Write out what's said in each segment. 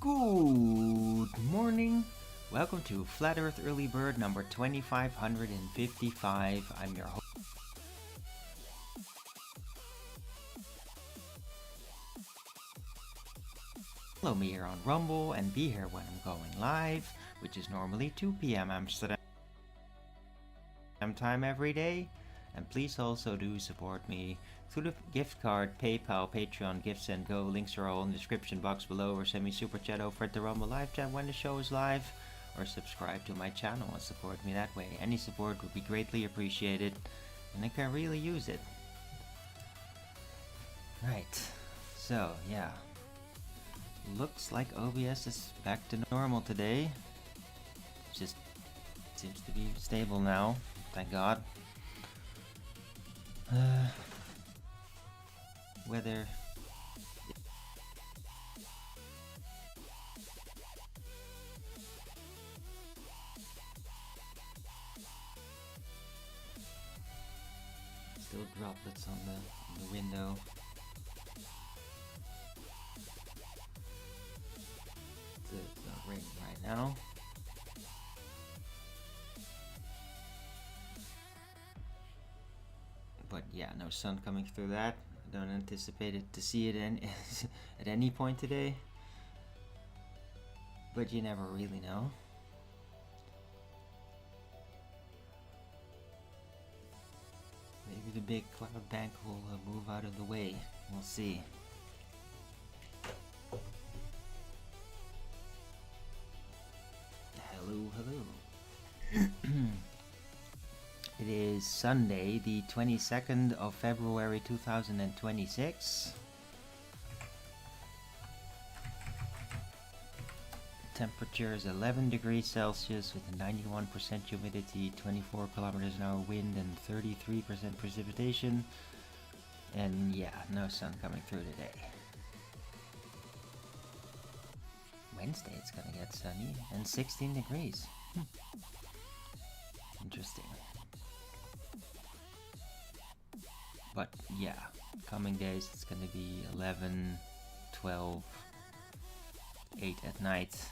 Good morning. Welcome to Flat Earth Early Bird number 2555. I'm your host. Follow me here on Rumble and be here when I'm going live, which is normally 2 p.m. Amsterdam time every day. And please also do support me through the gift card, PayPal, Patreon, Gifts and Go. Links are all in the description box below, or send me super chat over at the Rumble live chat when the show is live, or subscribe to my channel and support me that way. Any support would be greatly appreciated, and I can really use it. Right, so yeah. Looks like OBS is back to normal today. Just seems to be stable now, thank God. Whether still droplets on the window. It's not raining right now. But yeah, no sun coming through that. I don't anticipate it to see it at any point today. But you never really know. Maybe the big cloud bank will move out of the way. We'll see. Hello, hello. It is Sunday, the 22nd of February 2026. Temperature is 11 degrees Celsius with a 91% humidity, 24 kilometers an hour wind, and 33% precipitation. And yeah, no sun coming through today. Wednesday it's gonna get sunny and 16 degrees. Interesting. But yeah, coming days it's gonna be 11, 12, 8 at night.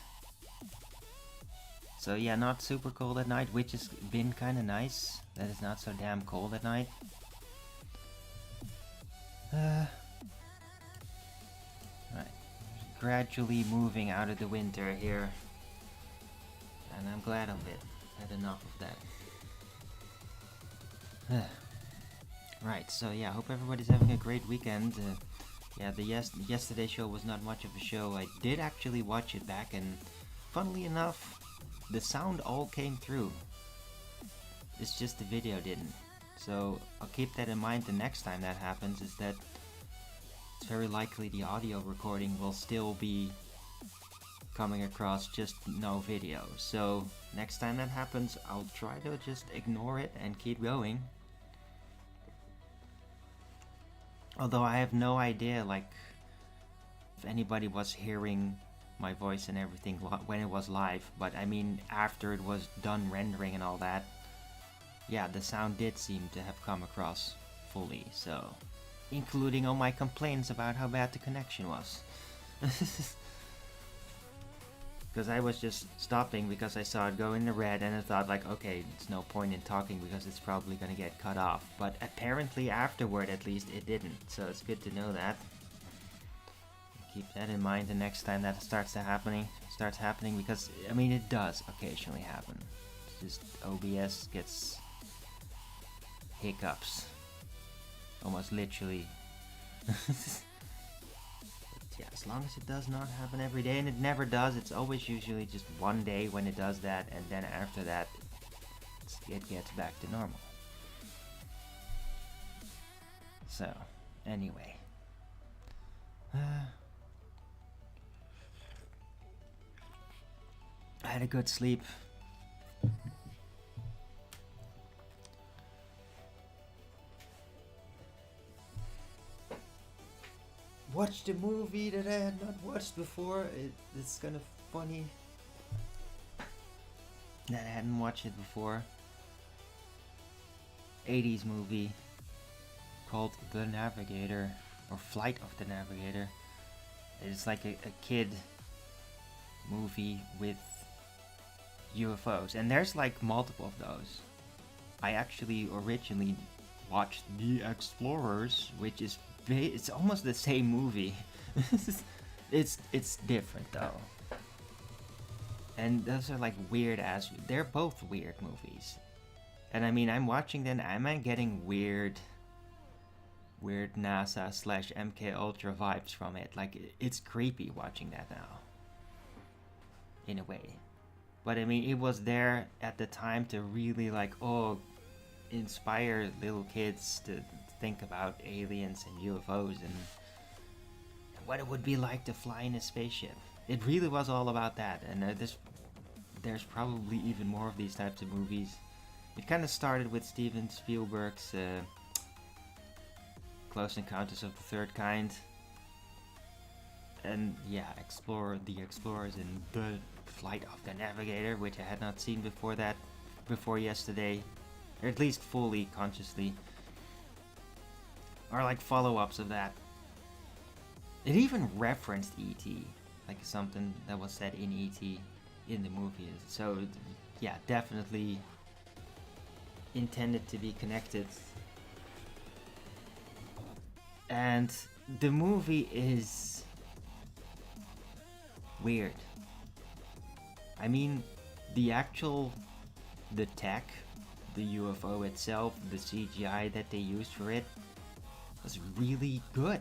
So yeah, not super cold at night, which has been kinda nice. That it's not so damn cold at night. Right. Gradually moving out of the winter here. And I'm glad of it. Had enough of that. Right, so yeah, hope everybody's having a great weekend. Yeah, the yesterday's show was not much of a show. I did actually watch it back, and funnily enough, the sound all came through. It's just the video didn't. So I'll keep that in mind the next time that happens, is that it's very likely the audio recording will still be coming across, just no video. So next time that happens, I'll try to just ignore it and keep going. Although I have no idea, like, if anybody was hearing my voice and everything when it was live, but I mean after it was done rendering and all that, yeah, the sound did seem to have come across fully, so including all my complaints about how bad the connection was. Because I was just stopping because I saw it go in the red, and I thought like, okay, it's no point in talking because it's probably gonna get cut off. But apparently afterward, at least, it didn't. So it's good to know that. Keep that in mind the next time that starts happening, because I mean it does occasionally happen. It's just OBS gets hiccups, almost literally. Yeah, as long as it does not happen every day, and it never does, it's always usually just one day when it does that, and then after that it gets back to normal. So, anyway. I had a good sleep. Watched a movie that I had not watched before. It's kind of funny that I hadn't watched it before. 80s movie called The Navigator, or Flight of the Navigator. It's like a kid movie with UFOs, and there's like multiple of those. I actually originally watched The Explorers, which is it's almost the same movie. it's different though. And those are like weird ass. They're both weird movies. And I mean, I'm watching them. I'm getting weird NASA slash MK Ultra vibes from it. Like it's creepy watching that now. In a way. But I mean, it was there at the time to really like, inspire little kids to think about aliens and UFOs and what it would be like to fly in a spaceship. It really was all about that, and there's probably even more of these types of movies. It kind of started with Steven Spielberg's Close Encounters of the Third Kind, and yeah, The Explorers and The Flight of the Navigator, which I had not seen before yesterday, or at least fully consciously, or like follow-ups of that. It even referenced E.T., like something that was said in E.T. in the movie. So yeah, definitely intended to be connected. And the movie is weird. I mean, the tech, the UFO itself, the CGI that they used for it was really good.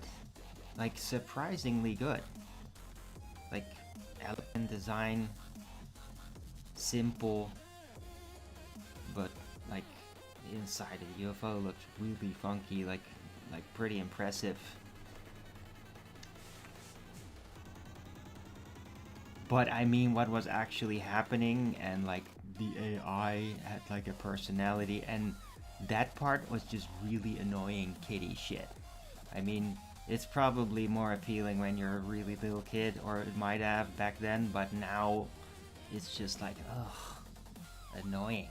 Like, surprisingly good. Like, elegant design, simple, but like inside of the UFO looks really funky, like pretty impressive. But I mean, what was actually happening, and like the AI had like a personality, and that part was just really annoying kiddie shit. I mean, it's probably more appealing when you're a really little kid, or it might have back then, but now it's just like, ugh, annoying.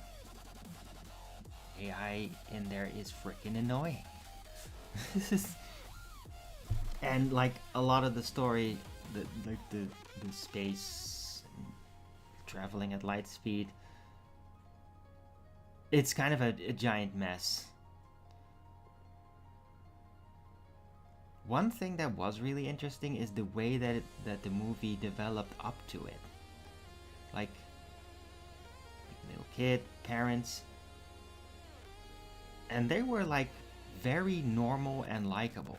AI in there is freaking annoying. And like a lot of the story, the space traveling at light speed, it's kind of a giant mess. One thing that was really interesting is the way that the movie developed up to it. Like little kid, parents, and they were like very normal and likable,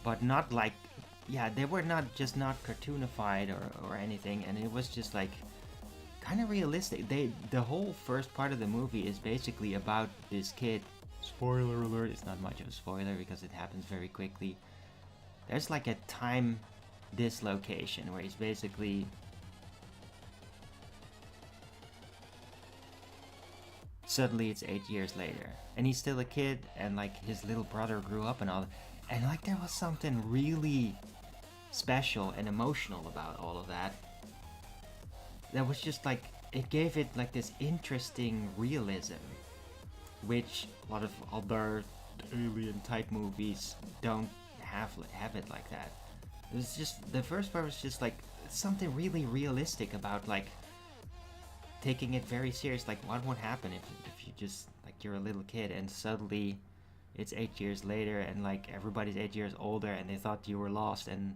but not like, yeah, they were not cartoonified or anything, and it was just like kind of realistic. The whole first part of the movie is basically about this kid. Spoiler alert, it's not much of a spoiler because it happens very quickly. There's like a time dislocation where he's basically suddenly it's 8 years later and he's still a kid, and like his little brother grew up and all that. And like there was something really special and emotional about all of that. That was just like, it gave it like this interesting realism, which a lot of other alien type movies don't have it like that. It was just, the first part was just like something really realistic about like taking it very serious. Like, what would happen if you just like, you're a little kid and suddenly it's 8 years later and like everybody's 8 years older and they thought you were lost, and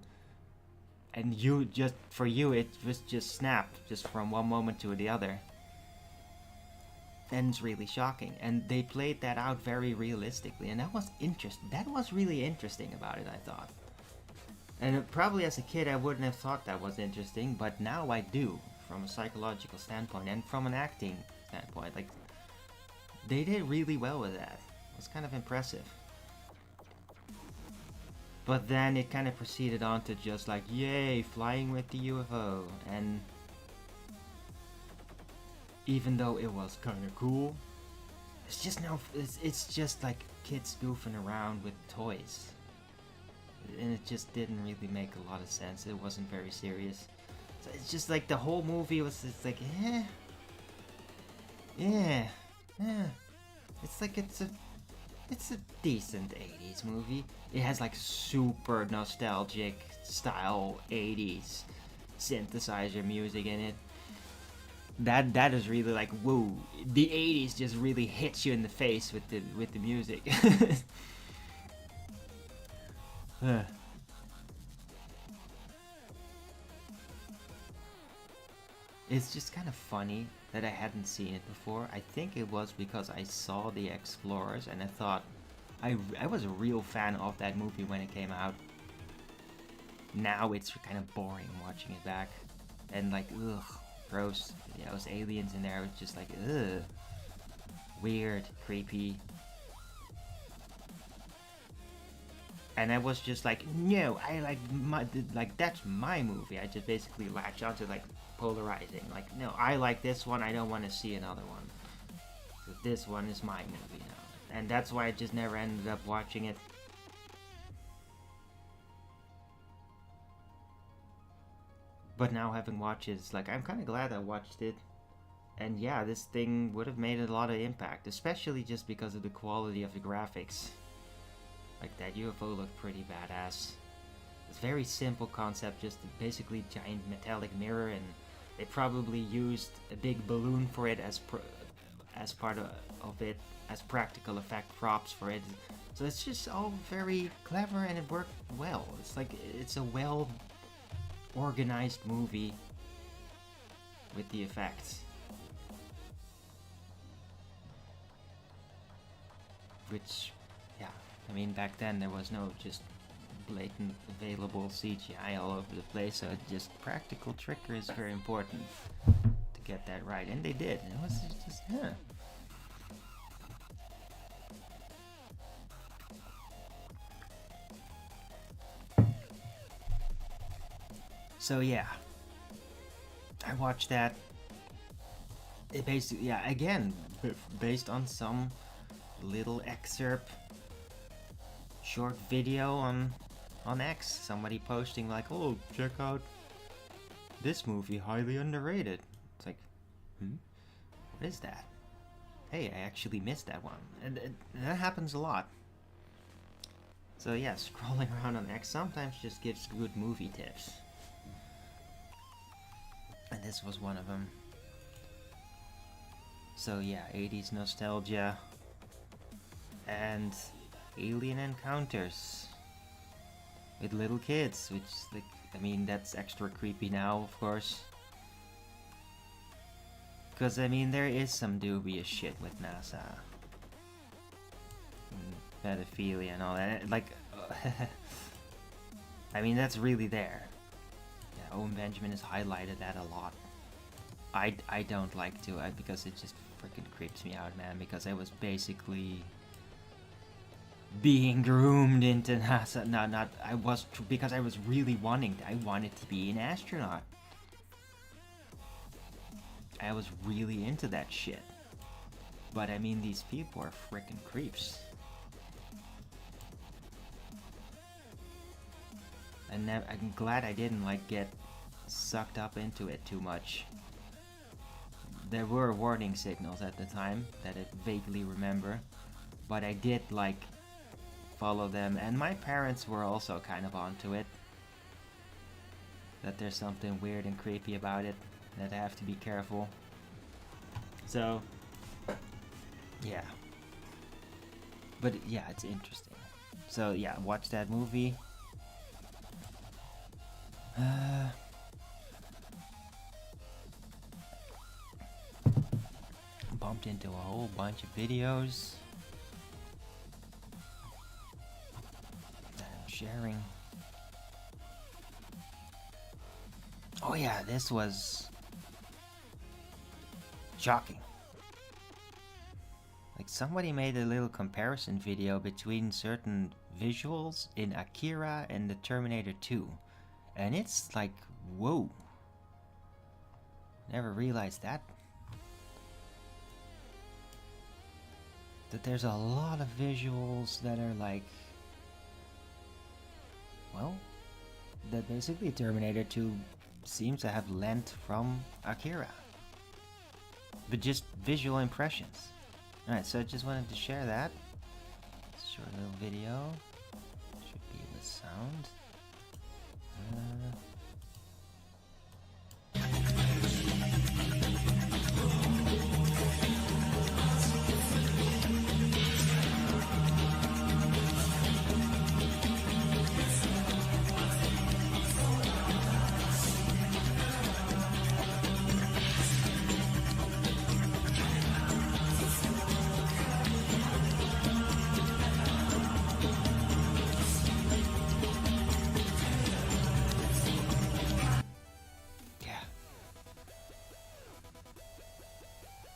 you just, for you it was just snapped just from one moment to the other. And it's really shocking, and they played that out very realistically, and that was really interesting about it, I thought. And probably as a kid I wouldn't have thought that was interesting, but now I do, from a psychological standpoint and from an acting standpoint. Like, they did really well with that. It was kind of impressive. But then it kind of proceeded on to just like, yay, flying with the UFO, and even though it was kind of cool, it's just like kids goofing around with toys, and it just didn't really make a lot of sense. It wasn't very serious. So it's just like the whole movie was just like, yeah. It's like it's a decent 80s movie. It has like super nostalgic style 80s synthesizer music in it. That is really like, whoa, the 80s just really hits you in the face with the music. It's just kind of funny that I hadn't seen it before. I think it was because I saw The Explorers and I thought I was a real fan of that movie when it came out. Now it's kind of boring watching it back, and like, ugh, gross. Yeah, those aliens in there was just like, ugh, weird, creepy. And I was just like, no, I like that's my movie. I just basically latch onto like polarizing. Like, no, I like this one. I don't want to see another one. So this one is my movie now, and that's why I just never ended up watching it. But now having watched it, it's like I'm kind of glad I watched it. And yeah, this thing would have made a lot of impact, especially just because of the quality of the graphics. Like, that UFO looked pretty badass. It's a very simple concept, just basically giant metallic mirror, and they probably used a big balloon for it as part of it, as practical effect props for it. So it's just all very clever and it worked well. It's like, it's a well organized movie with the effects. Which, yeah, I mean, back then there was no just blatant available CGI all over the place, so just practical trickery is very important to get that right, and they did. It was just, yeah. So yeah, I watched that. It basically, yeah, again, based on some little excerpt, short video on X. Somebody posting like, "Oh, check out this movie, highly underrated." It's like, what is that? Hey, I actually missed that one, and that happens a lot. So yeah, scrolling around on X sometimes just gives good movie tips. And this was one of them. So yeah, 80s nostalgia and alien encounters with little kids, which, like, I mean, that's extra creepy now, of course. Because, I mean, there is some dubious shit with NASA. Pedophilia and all that. Like, I mean, that's really there. Yeah, Owen Benjamin has highlighted that a lot. I don't like to, because it just freaking creeps me out, man, because I was basically being groomed into NASA. Because I was really I wanted to be an astronaut. I was really into that shit. But I mean, these people are freaking creeps. And I'm glad I didn't, like, get sucked up into it too much. There were warning signals at the time that I vaguely remember, but I did, like, follow them, and my parents were also kind of onto it. That there's something weird and creepy about it, that I have to be careful. So, yeah. But yeah, it's interesting. So yeah, watch that movie. Bumped into a whole bunch of videos that I'm sharing. Oh yeah, this was shocking. Like, somebody made a little comparison video between certain visuals in Akira and the Terminator 2. And it's like, whoa. Never realized that. That there's a lot of visuals that are like, well, that basically Terminator 2 seems to have lent from Akira. But just visual impressions. Alright, so I just wanted to share that. Short little video. Should be with sound.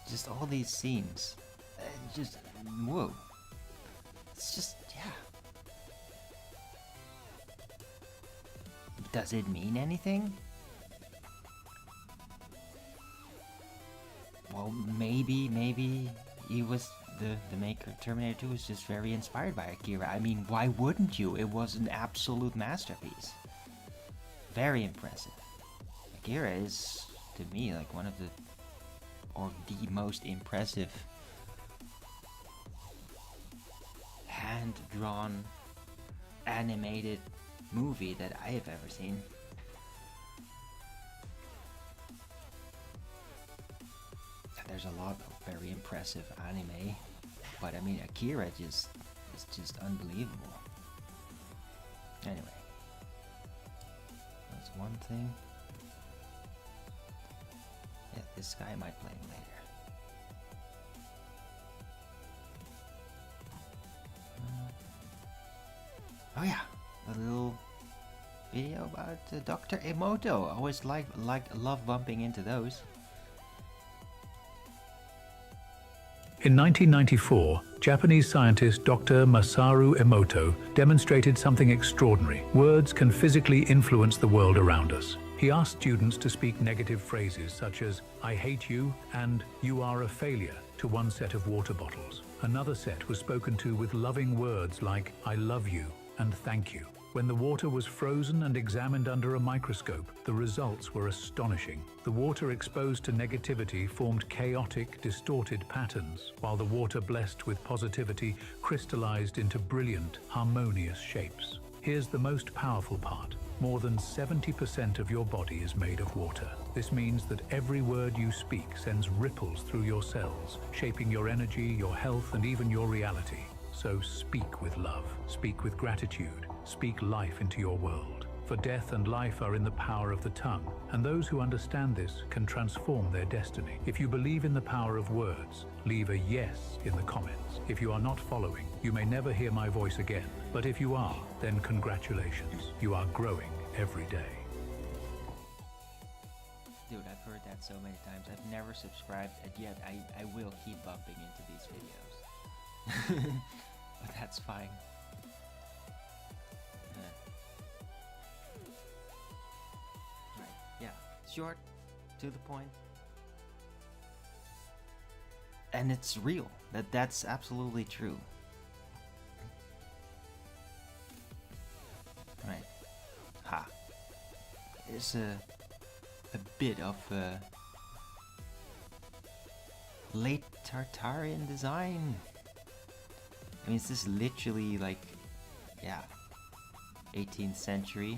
just all these scenes. Just, whoa. It's just, yeah. Does it mean anything? Well, maybe he was the maker of Terminator 2 was just very inspired by Akira. I mean, why wouldn't you? It was an absolute masterpiece. Very impressive. Akira is, to me, like one of the most impressive hand-drawn animated movie that I have ever seen. There's a lot of very impressive anime, but I mean Akira is just unbelievable. Anyway, that's one thing. Yeah, this guy might play him later. Oh yeah, a little video about Dr. Emoto. I always love bumping into those. In 1994, Japanese scientist Dr. Masaru Emoto demonstrated something extraordinary. Words can physically influence the world around us. He asked students to speak negative phrases such as, "I hate you" and "you are a failure" to one set of water bottles. Another set was spoken to with loving words like, "I love you" and "thank you." When the water was frozen and examined under a microscope, the results were astonishing. The water exposed to negativity formed chaotic, distorted patterns, while the water blessed with positivity crystallized into brilliant, harmonious shapes. Here's the most powerful part. More than 70% of your body is made of water. This means that every word you speak sends ripples through your cells, shaping your energy, your health, and even your reality. So speak with love, speak with gratitude, speak life into your world. For death and life are in the power of the tongue, and those who understand this can transform their destiny. If you believe in the power of words, leave a yes in the comments. If you are not following, you may never hear my voice again. But if you are, then congratulations. You are growing every day. Dude, I've heard that so many times. I've never subscribed, and yet I will keep bumping into these videos. But that's fine. Right, yeah, short, to the point, and it's real. That's absolutely true. Right, ha. It's a bit of late Tartarian design. I mean, is this literally like, yeah, 18th century?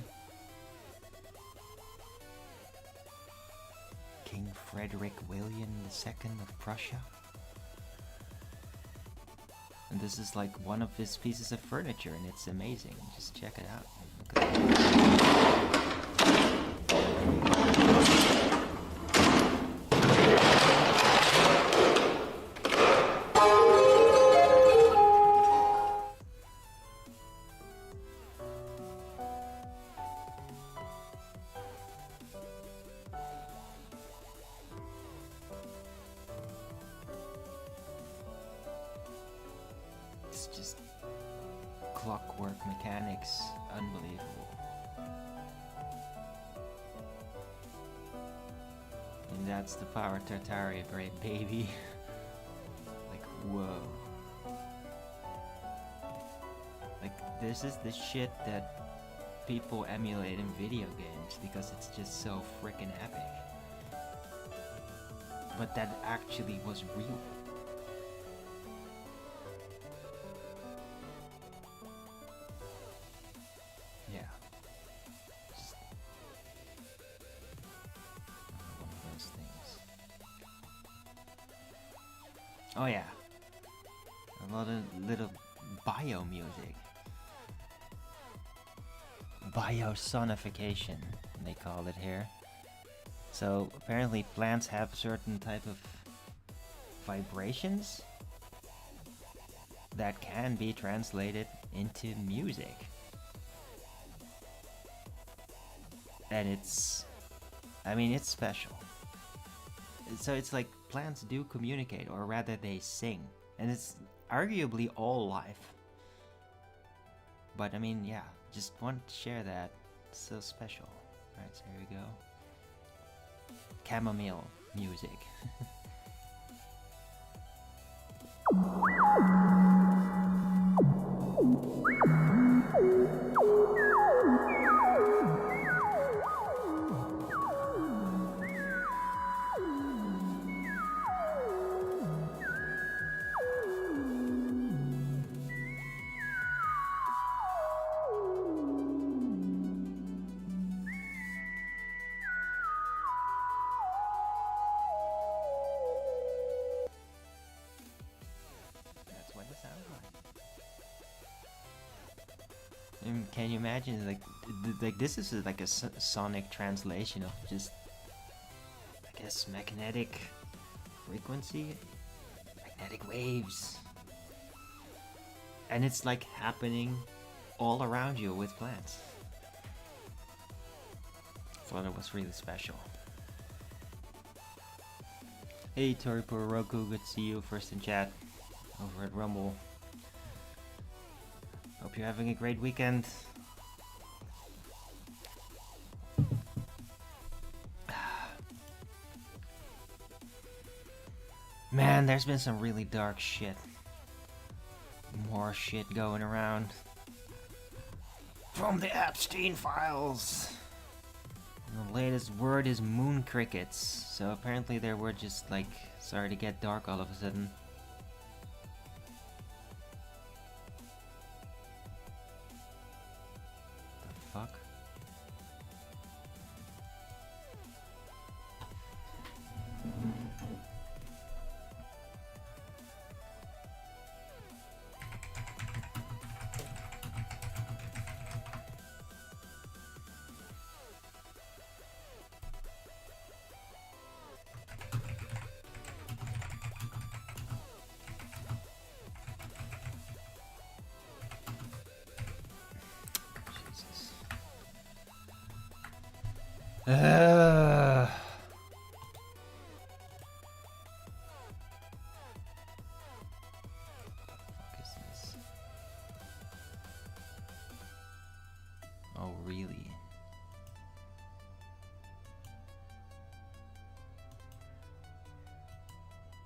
King Frederick William II of Prussia? And this is like one of his pieces of furniture, and it's amazing. Just check it out. Look at that. It's just clockwork mechanics, unbelievable. And that's the power Tartaria, right, baby? Like, whoa. Like, this is the shit that people emulate in video games because it's just so freaking epic. But that actually was real. Yeah. Just one of those things. Oh yeah. A lot of little bio music. Biosonification, they call it here. So apparently plants have certain type of vibrations that can be translated into music. And it's, I mean, it's special. So it's like plants do communicate, or rather they sing. And it's arguably all life. But I mean, yeah, just want to share that. It's so special. Alright, so here we go. Chamomile music. Can you imagine, like this is like a sonic translation of just, I guess, magnetic frequency, magnetic waves, and it's like happening all around you with plants. Thought it was really special. Hey Toripo Roku, good to see you first in chat over at Rumble. Hope you're having a great weekend. Man, there's been some really dark shit. More shit going around. From the Epstein files. And the latest word is moon crickets. So apparently they were just like, sorry to get dark all of a sudden. Fuck. What is this? Oh, really?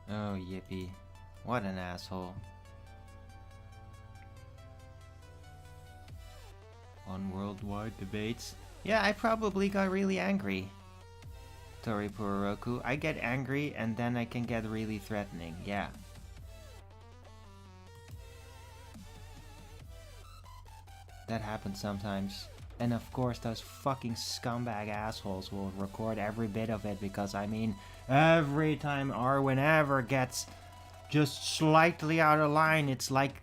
Oh, yippee. What an asshole. On worldwide debates. Yeah, I probably got really angry. Tori Puroku. I get angry and then I can get really threatening, yeah. That happens sometimes. And of course those fucking scumbag assholes will record every bit of it because I mean, every time Arwen ever gets just slightly out of line, it's like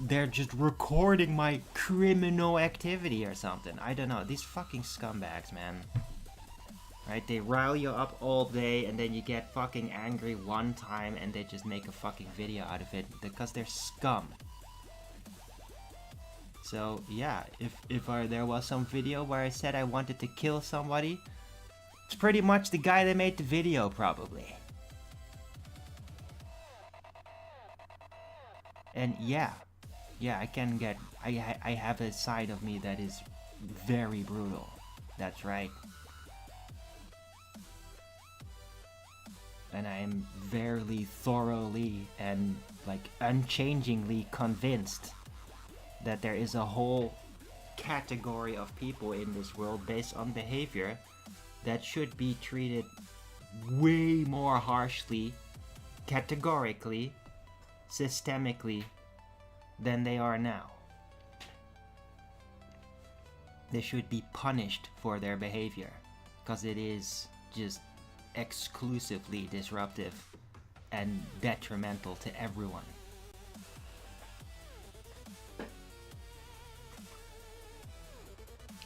they're just recording my criminal activity or something. I don't know. These fucking scumbags, man. Right? They rile you up all day and then you get fucking angry one time and they just make a fucking video out of it because they're scum. So yeah, if there was some video where I said I wanted to kill somebody, it's pretty much the guy that made the video probably. And yeah, I can get, I have a side of me that is very brutal. That's right. And I am very thoroughly and like unchangingly convinced that there is a whole category of people in this world based on behavior that should be treated way more harshly, categorically, systemically than they are now. They should be punished for their behavior because it is just exclusively disruptive and detrimental to everyone.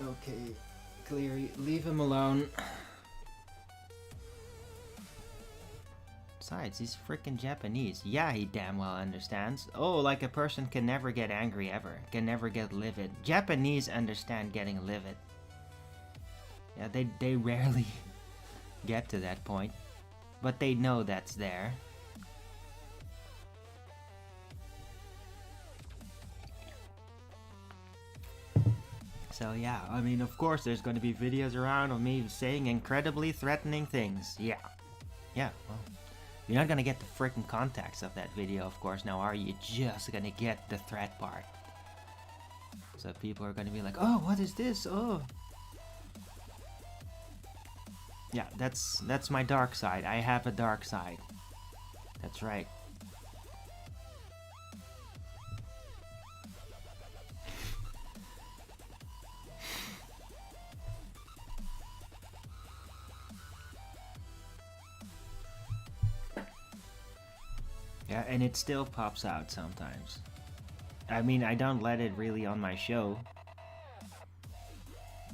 Okay, Cleary, leave him alone. Besides, he's freaking Japanese. Yeah, he damn well understands. Oh, like a person can never get angry ever. Can never get livid. Japanese understand getting livid. Yeah, they rarely get to that point. but they know that's there. So yeah, I mean, of course there's going to be videos around of me saying incredibly threatening things. Yeah. Yeah, well, you're not going to get the freaking context of that video, of course, now are you? Just going to get the threat part. So people are going to be like, oh, what is this? Oh. Yeah, that's my dark side. I have a dark side. That's right. Yeah, and it still pops out sometimes. I mean, I don't let it really on my show.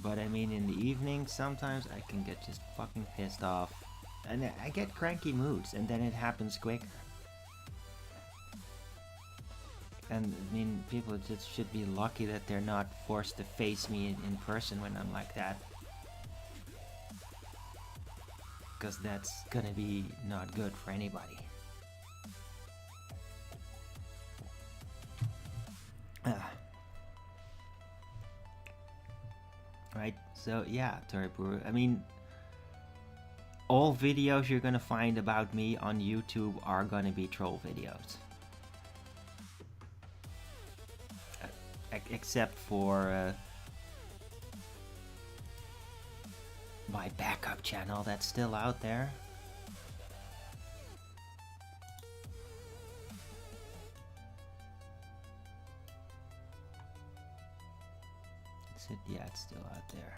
But I mean, in the evening, sometimes I can get just fucking pissed off. And I get cranky moods, and then it happens quicker. And I mean, people just should be lucky that they're not forced to face me in person when I'm like that. Because that's gonna be not good for anybody. Right, so yeah, Derpy. I mean, all videos you're gonna find about me on YouTube are gonna be troll videos. Except for my backup channel that's still out there. Yeah, it's still out there.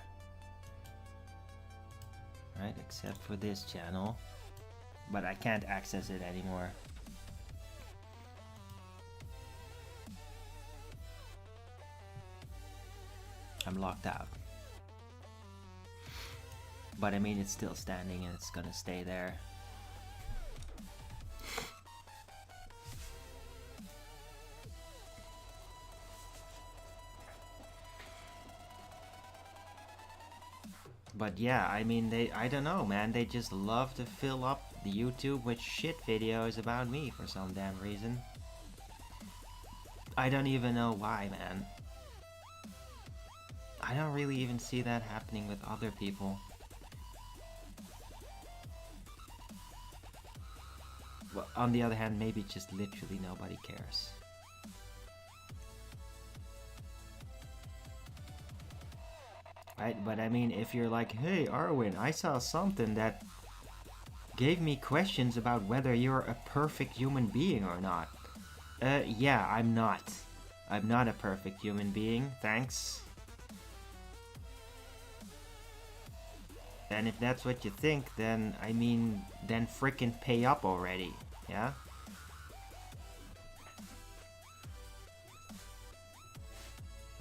Right, except for this channel. But I can't access it anymore. I'm locked out. But I mean, it's still standing and it's gonna stay there. But yeah, I mean, I don't know, man, they just love to fill up the YouTube with shit videos about me for some damn reason. I don't even know why, man. I don't really even see that happening with other people. Well, on the other hand, maybe just literally nobody cares. Right, but I mean, if you're like, hey Arwin, I saw something that gave me questions about whether you're a perfect human being or not. Yeah, I'm not. I'm not a perfect human being, thanks. And if that's what you think, then, I mean, then frickin' pay up already, yeah?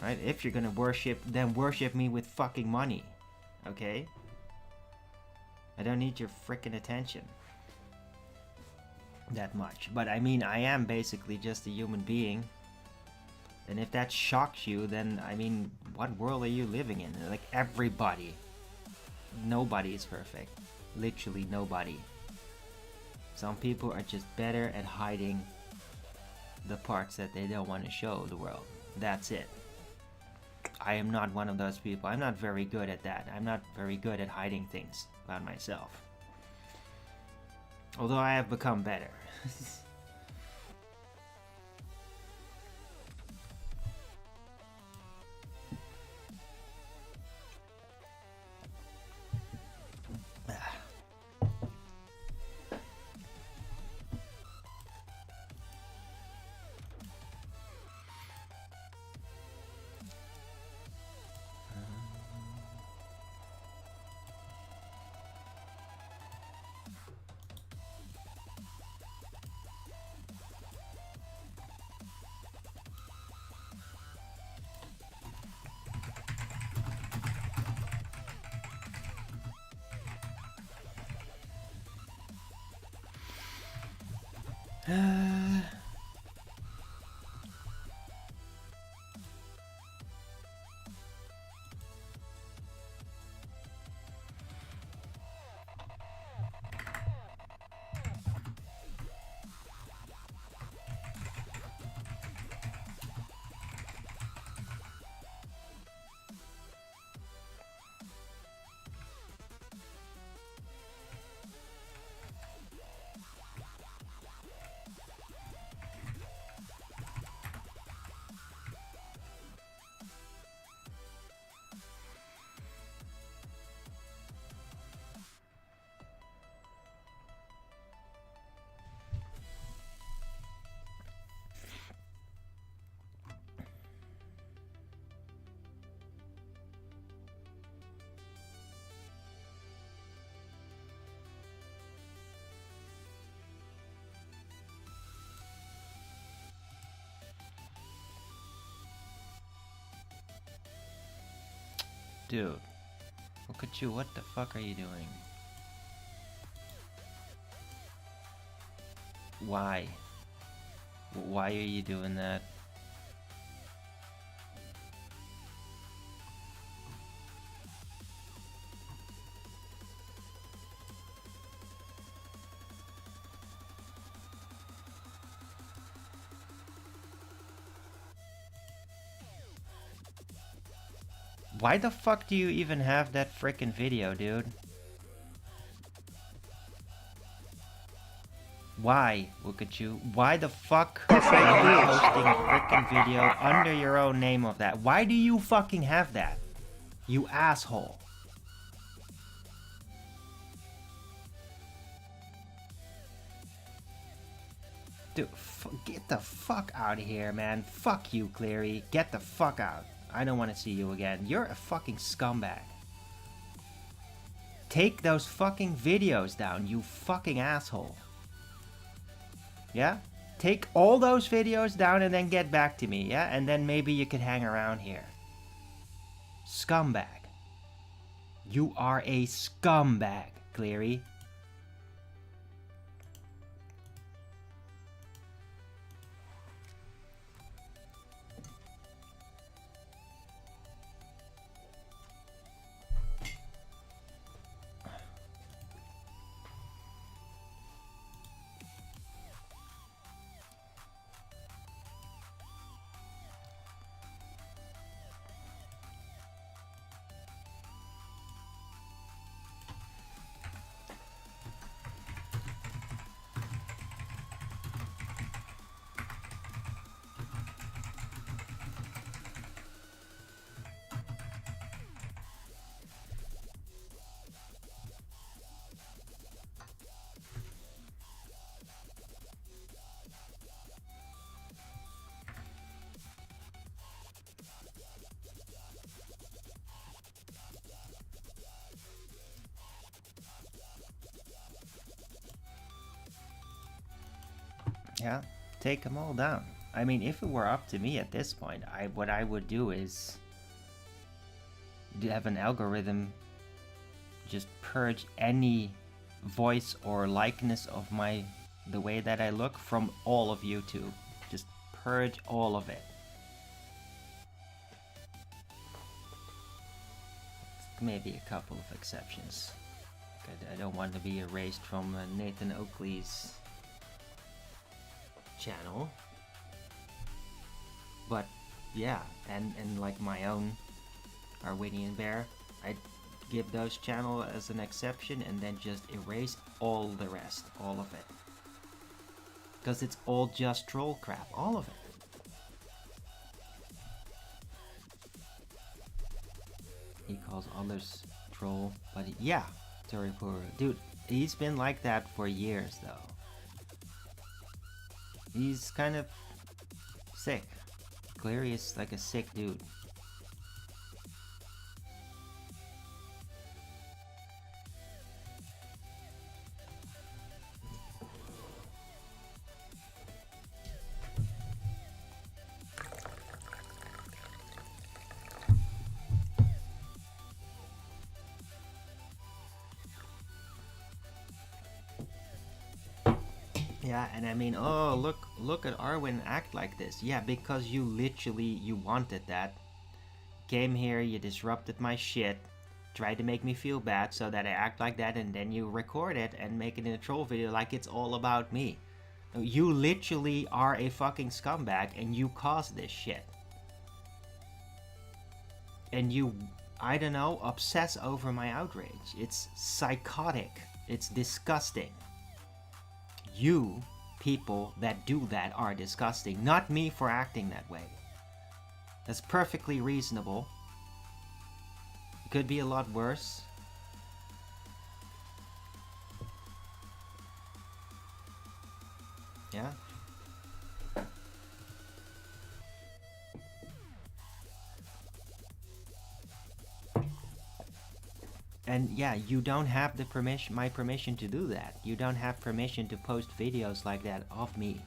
Right, if you're gonna worship, then worship me with fucking money, okay? I don't need your frickin' attention that much. But I mean, I am basically just a human being. And if that shocks you, then, I mean, what world are you living in? Like, everybody. Nobody is perfect. Literally nobody. Some people are just better at hiding the parts that they don't want to show the world. That's it. I am not one of those people. I'm not very good at that. I'm not very good at hiding things about myself. Although I have become better. Dude. Look at you, what the fuck are you doing? Why? Why are you doing that? Why the fuck do you even have that frickin' video, dude? Why? Look at you. Why the fuck are you posting a frickin' video under your own name of that? Why do you fucking have that? You asshole. Dude, get the fuck out of here, man. Fuck you, Cleary. Get the fuck out. I don't want to see you again. You're a fucking scumbag. Take those fucking videos down, you fucking asshole. Yeah? Take all those videos down and then get back to me, yeah? And then maybe you could hang around here. Scumbag. You are a scumbag, Cleary. Yeah, take them all down. I mean, if it were up to me at this point, what I would do is have an algorithm just purge any voice or likeness of the way that I look from all of YouTube. Just purge all of it. Maybe a couple of exceptions. I don't want to be erased from Nathan Oakley's channel, but yeah, and like my own Arwinian Bear, I'd give those channel as an exception and then just erase all the rest, all of it, because it's all just troll crap, all of it. He calls others troll, but yeah, Toripuru, dude, he's been like that for years though. He's kind of sick. Cleary is like a sick dude. Yeah, and I mean, oh, look at Arwen act like this. Yeah, because you wanted that. Came here, you disrupted my shit, tried to make me feel bad so that I act like that, and then you record it and make it in a troll video like it's all about me. You literally are a fucking scumbag and you caused this shit. And you, I don't know, obsess over my outrage. It's psychotic. It's disgusting. You people that do that are disgusting, not me for acting that way. That's perfectly reasonable. It could be a lot worse. Yeah. And yeah, you don't have the my permission to do that. You don't have permission to post videos like that of me.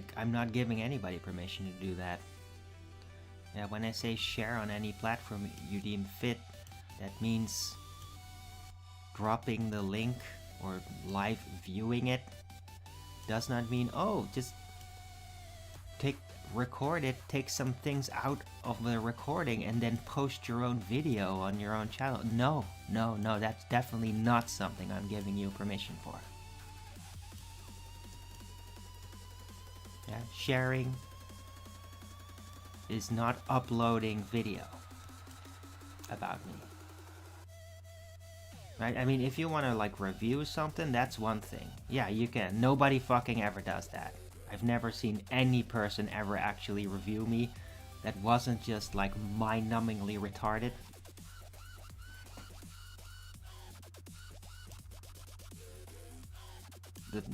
Like, I'm not giving anybody permission to do that. Yeah, when I say share on any platform you deem fit, that means dropping the link or live viewing it. Does not mean, oh, just record it, take some things out of the recording and then post your own video on your own channel. No, that's definitely not something I'm giving you permission for. Yeah, sharing is not uploading video about me. Right? I mean, if you want to like review something, that's one thing. Yeah, you can. Nobody fucking ever does that. I've never seen any person ever actually review me that wasn't just like mind-numbingly retarded.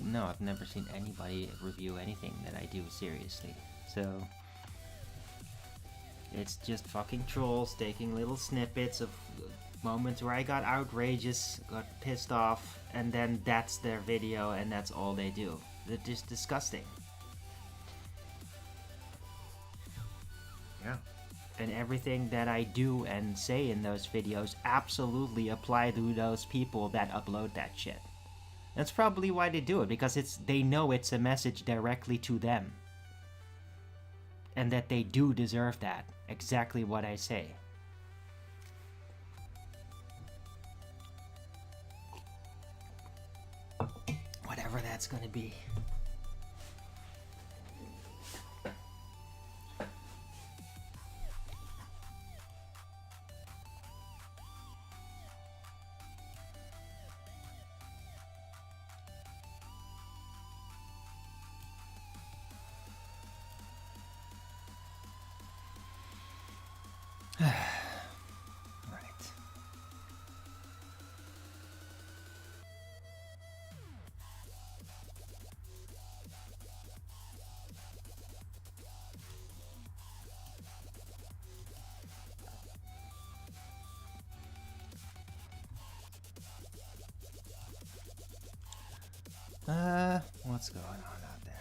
No, I've never seen anybody review anything that I do seriously. So it's just fucking trolls taking little snippets of moments where I got outrageous, got pissed off, and then that's their video and that's all they do. They're just disgusting. Yeah. And everything that I do and say in those videos absolutely apply to those people that upload that shit. That's probably why they do it, because they know it's a message directly to them. And that they do deserve that, exactly what I say. Whatever that's gonna be. What's going on out there?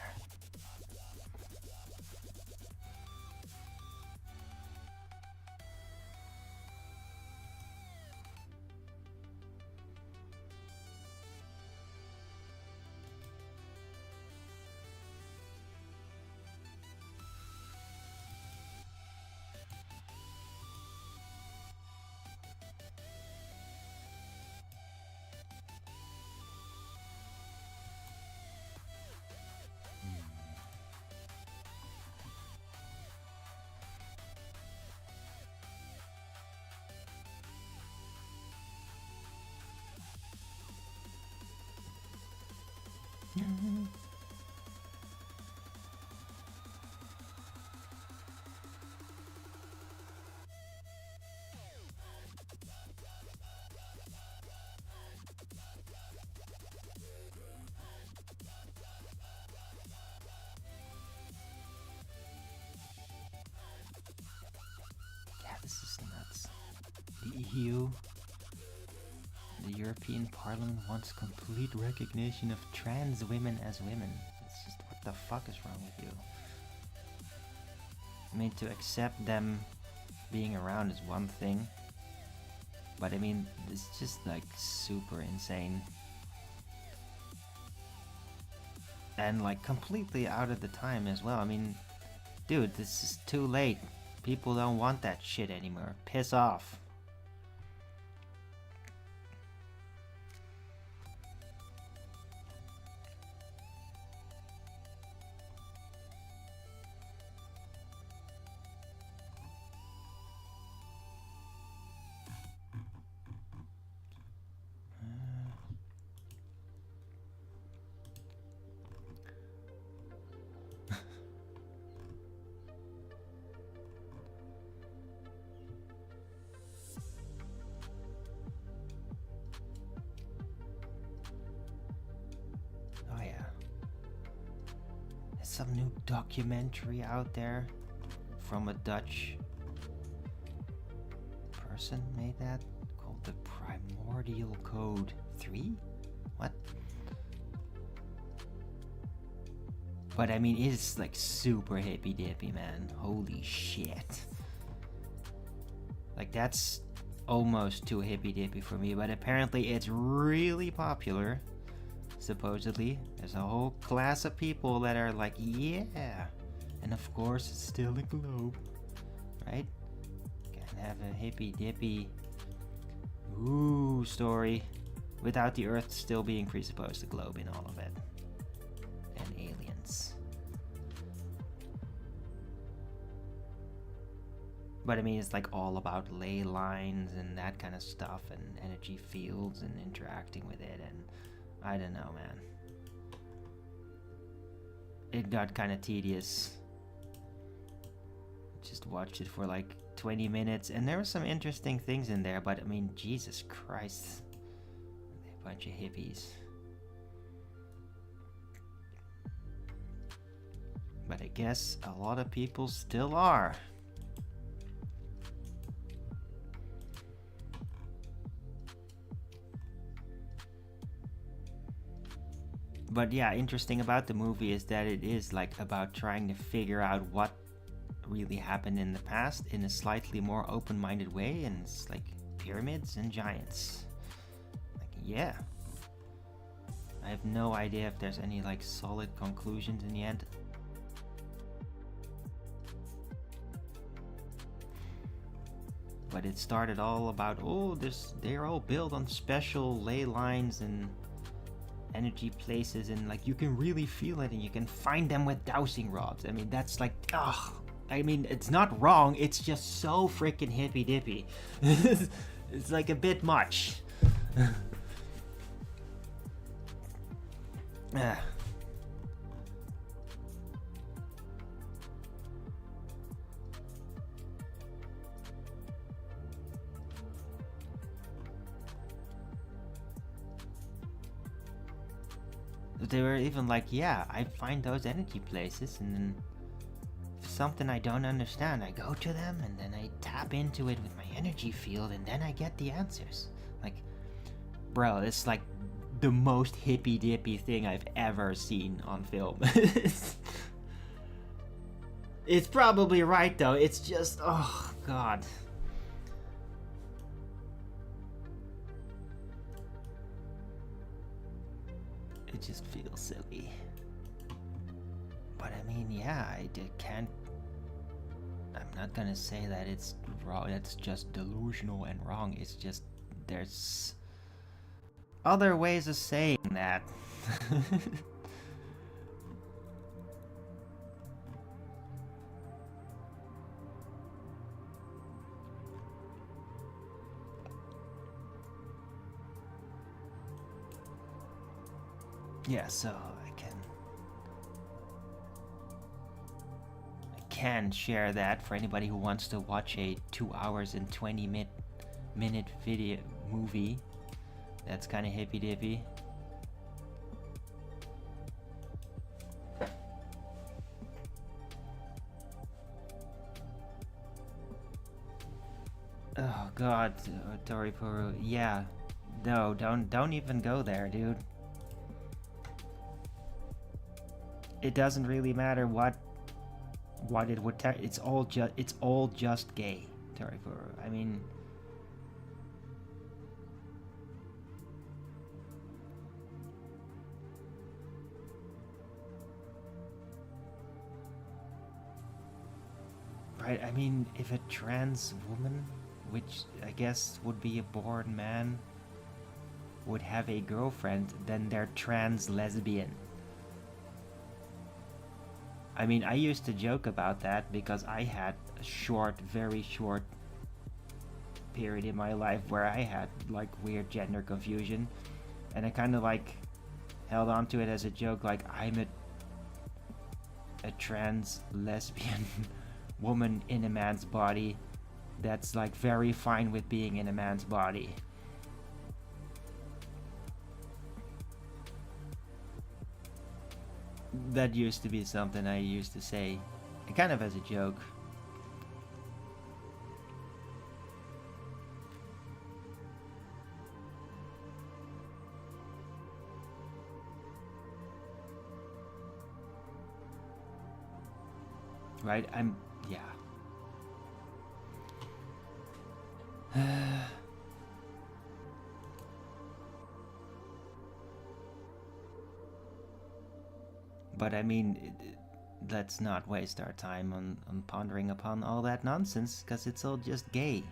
Yeah, this is nuts. The EU, the European Parliament wants complete recognition of trans women as women. It's just, what the fuck is wrong with you? I mean, to accept them being around is one thing, but I mean, it's just like super insane. And like completely out of the time as well. I mean, dude, this is too late. People don't want that shit anymore. Piss off. Oh yeah. There's some new documentary out there from a Dutch person made that, called The Primordial Code 3? What? But I mean, it's like super hippy dippy, man. Holy shit. Like, that's almost too hippy dippy for me, but apparently it's really popular. Supposedly, there's a whole class of people that are like, yeah. And of course, it's still a globe, right? Can't have a hippy dippy story without the Earth still being presupposed a globe in all of it. And aliens. But I mean, it's like all about ley lines and that kind of stuff, and energy fields and interacting with it, and I don't know, man. It got kind of tedious. Just watched it for like 20 minutes, and there were some interesting things in there, but I mean, Jesus Christ. A bunch of hippies. But I guess a lot of people still are. But yeah, interesting about the movie is that it is like about trying to figure out what really happened in the past in a slightly more open-minded way, and it's like pyramids and giants. Like, yeah. I have no idea if there's any like solid conclusions in the end. But it started all about, they're all built on special ley lines and energy places, and like you can really feel it, and you can find them with dowsing rods. I mean, that's like, I mean, it's not wrong, it's just so freaking hippy dippy. It's like a bit much. They were even like, yeah, I find those energy places, and then if something I don't understand, I go to them, and then I tap into it with my energy field, and then I get the answers. Like, bro, it's like the most hippy dippy thing I've ever seen on film. It's probably right though, it's just, oh god. It just feels silly. But I mean, yeah, I'm not gonna say that it's wrong, it's just delusional and wrong. It's just, there's other ways of saying that. Yeah, so I can share that for anybody who wants to watch a 2 hours and 20 minute video movie that's kind of hippy dippy. Oh god, Toripuru, yeah. No, don't even go there, dude. It doesn't really matter what it would it's all just gay, Toripuru. I mean, right, I mean, if a trans woman, which I guess would be a born man, would have a girlfriend, then they're trans lesbian. I mean, I used to joke about that because I had a short, very short period in my life where I had like weird gender confusion, and I kind of like held on to it as a joke, like I'm a trans lesbian woman in a man's body that's like very fine with being in a man's body. That used to be something I used to say, kind of as a joke. right? Yeah. But I mean, let's not waste our time on pondering upon all that nonsense, because it's all just gay.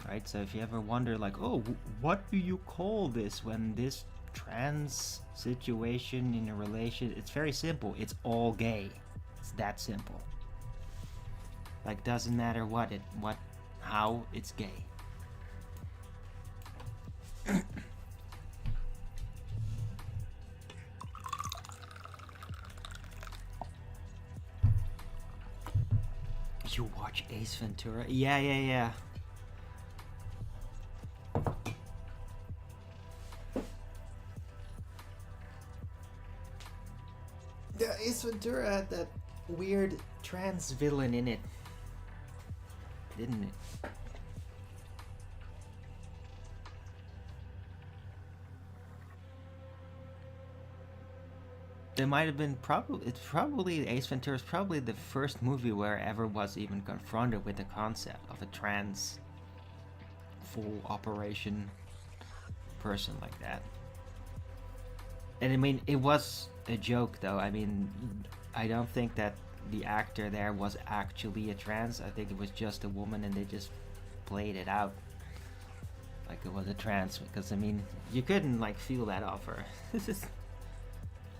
Right, so if you ever wonder, like, oh, what do you call this when this trans situation in a relation, it's very simple. It's all gay. It's that simple. Like, doesn't matter how, it's gay. You watch Ace Ventura? Yeah. Yeah, Ace Ventura had that weird trans villain in it, didn't it? It might have been probably Ace Ventura is probably the first movie where I ever was even confronted with the concept of a trans full operation person like that. And I mean, it was a joke though. I mean, I don't think that the actor there was actually a trans. I think it was just a woman and they just played it out like it was a trans, because I mean, you couldn't like feel that off her.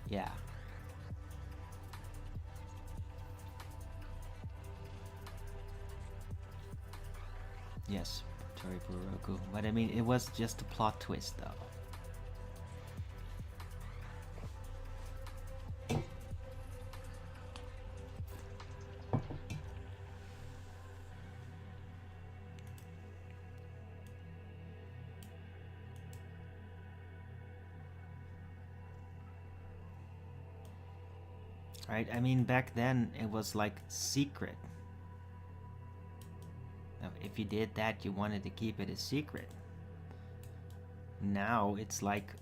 Yeah. Yes, Tori Buroku. But I mean, it was just a plot twist though. Right? I mean, back then it was like secret. Now, if you did that, you wanted to keep it a secret. Now it's like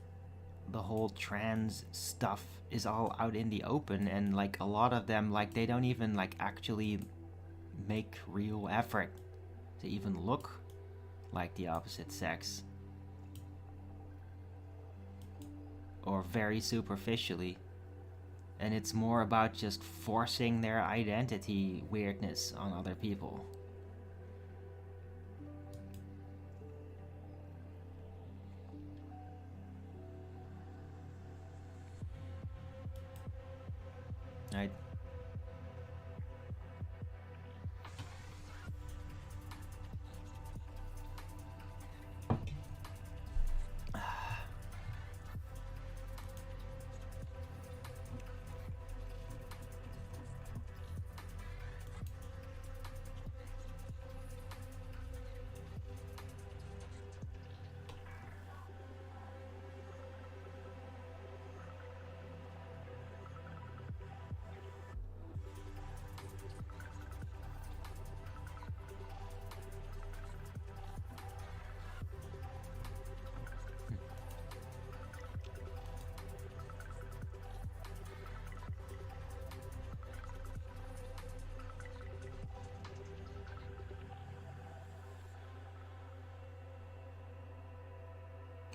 the whole trans stuff is all out in the open, and like a lot of them, like they don't even like actually make real effort to even look like the opposite sex, or very superficially. And it's more about just forcing their identity weirdness on other people. Right?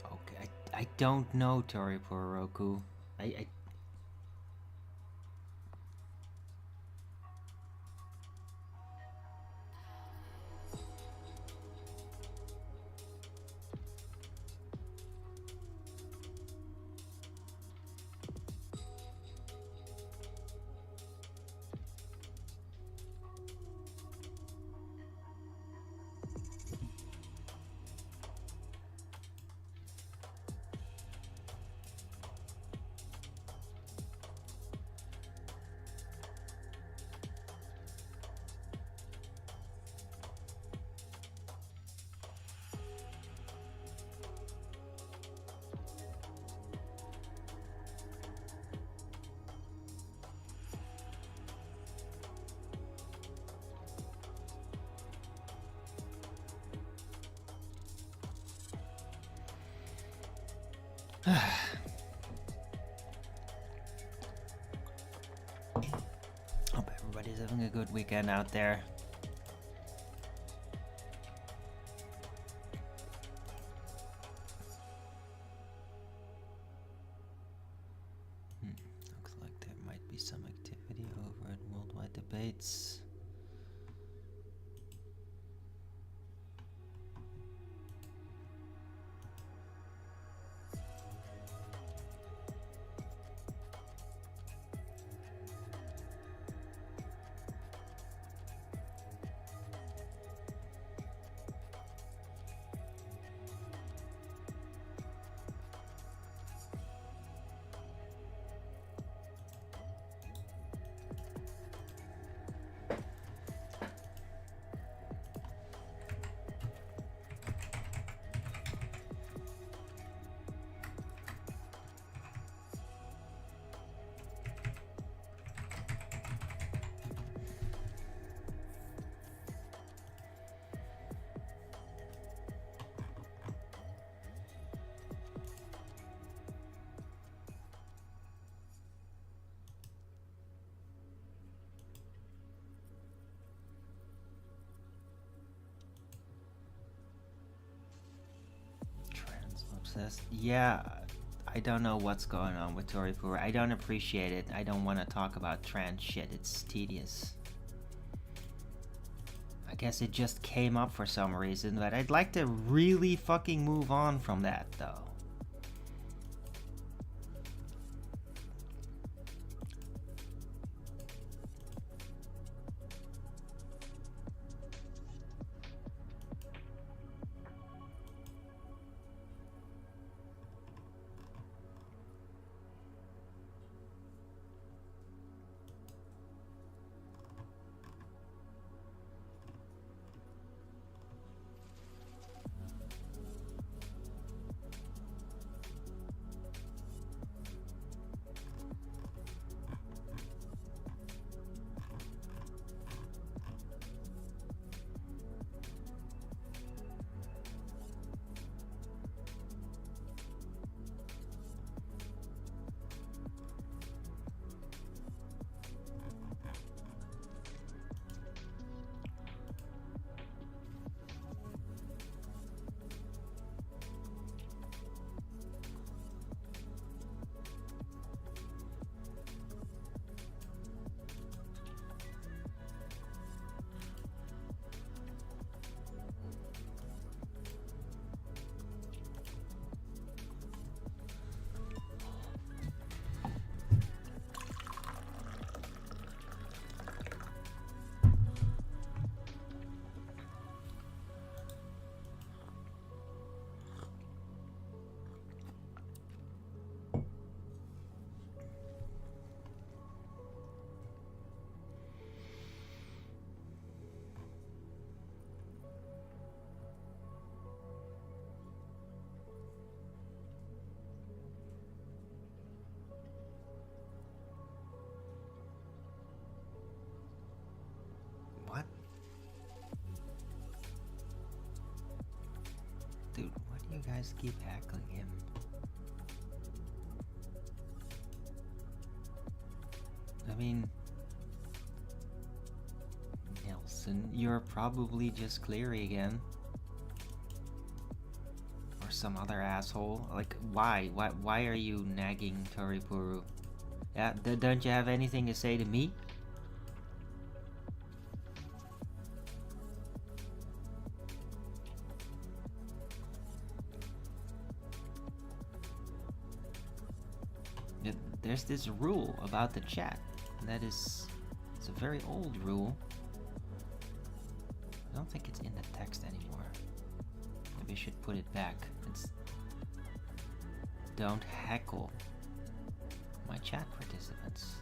Okay, I don't know Tori Poroku. I everybody's having a good weekend out there. Looks like there might be some activity over at Worldwide Debates. Obsessed. Yeah, I don't know what's going on with Toripura. I don't appreciate it. I don't want to talk about trans shit. It's tedious. I guess it just came up for some reason, but I'd like to really fucking move on from that, though. What? Dude, why do you guys keep heckling him? I mean, Nelson, you're probably just Cleary again. Or some other asshole. Like, why? Why are you nagging Toripuru? Yeah, don't you have anything to say to me? There's this rule about the chat, and that is, it's a very old rule. I don't think it's in the text anymore. Maybe I should put it back. It's, don't heckle my chat participants.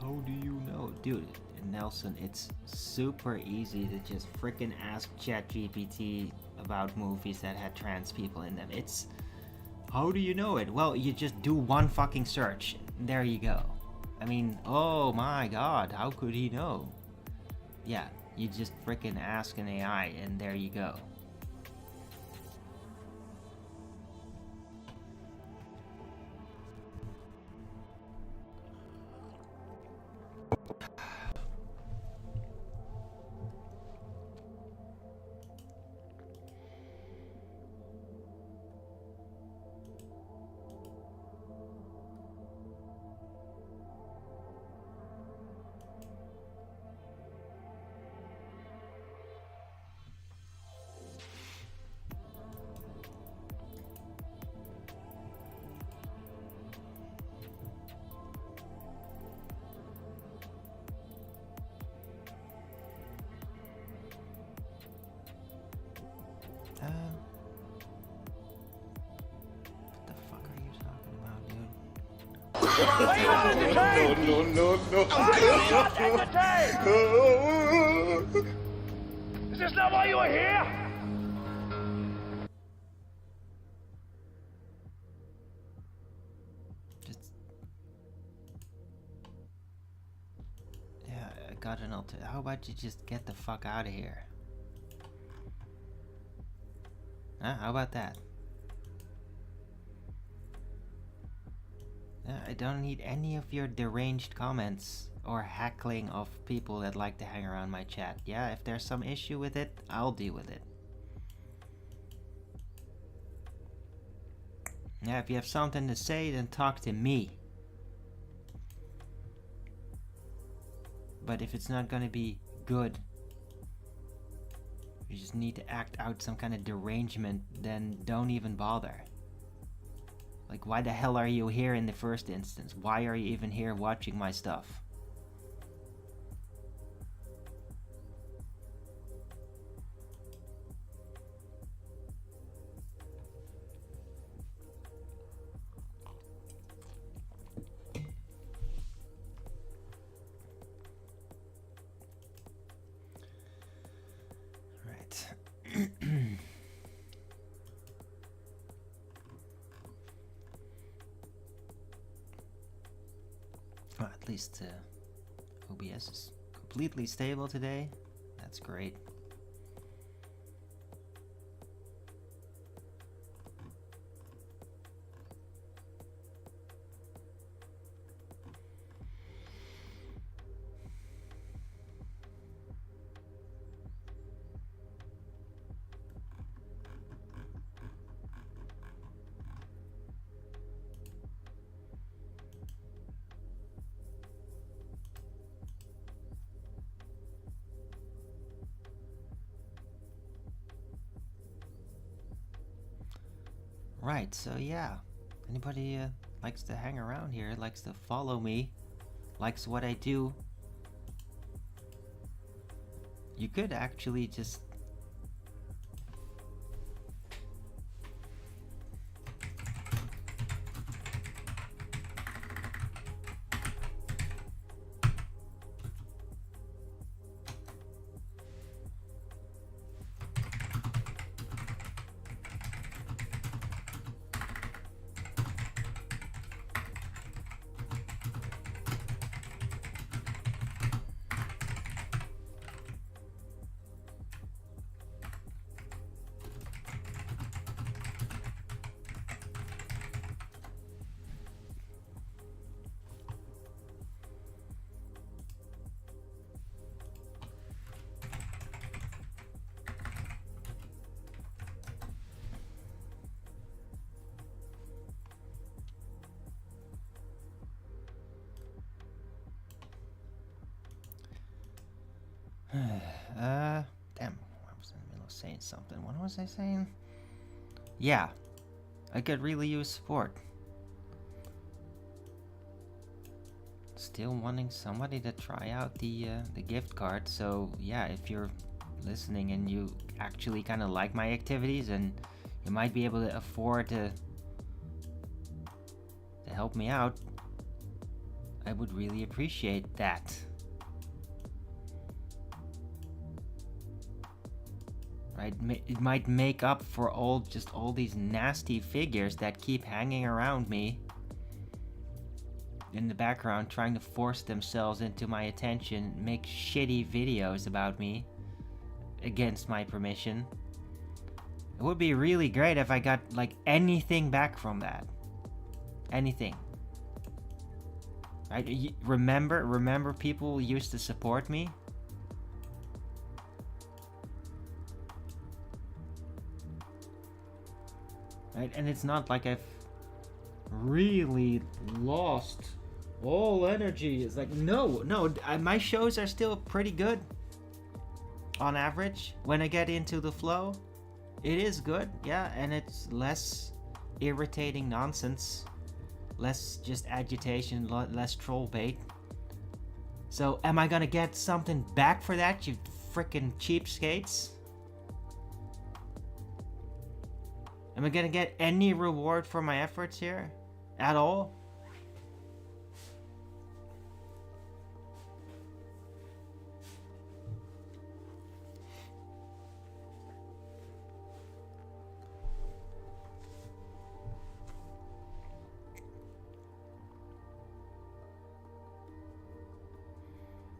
How do you know? Dude, Nelson, it's super easy to just freaking ask ChatGPT about movies that had trans people in them. It's, how do you know it? Well, you just do one fucking search. There you go. I mean, oh my god, how could he know? Yeah, you just frickin' ask an AI and there you go. What the fuck are you talking about, dude? Are you not entertained? No. Are you not entertained? Is this not why you are here? Just... Yeah, I got an alter... How about you just get the fuck out of here? Huh? How about that? Yeah, I don't need any of your deranged comments or heckling of people that like to hang around my chat. Yeah, if there's some issue with it, I'll deal with it. Yeah, if you have something to say, then talk to me. But if it's not gonna be good, you just need to act out some kind of derangement, then don't even bother. Like, why the hell are you here in the first instance? Why are you even here watching my stuff? Right. Well, at least OBS is completely stable today. That's great. Right, so yeah, anybody likes to hang around here, likes to follow me, likes what I do, you could actually just damn, I was in the middle of saying something. What was I saying? Yeah, I could really use support. Still wanting somebody to try out the gift card, so yeah, if you're listening and you actually kind of like my activities and you might be able to afford to help me out, I would really appreciate that. Right, it might make up for all these nasty figures that keep hanging around me in the background, trying to force themselves into my attention, make shitty videos about me against my permission. It would be really great if I got like anything back from that. Anything. Right? Remember people used to support me? Right? And it's not like I've really lost all energy. It's like, no, my shows are still pretty good. On average, when I get into the flow, it is good, yeah, and it's less irritating nonsense. Less just agitation, less troll bait. So, am I gonna get something back for that, you frickin' cheapskates? Am I gonna get any reward for my efforts here? At all?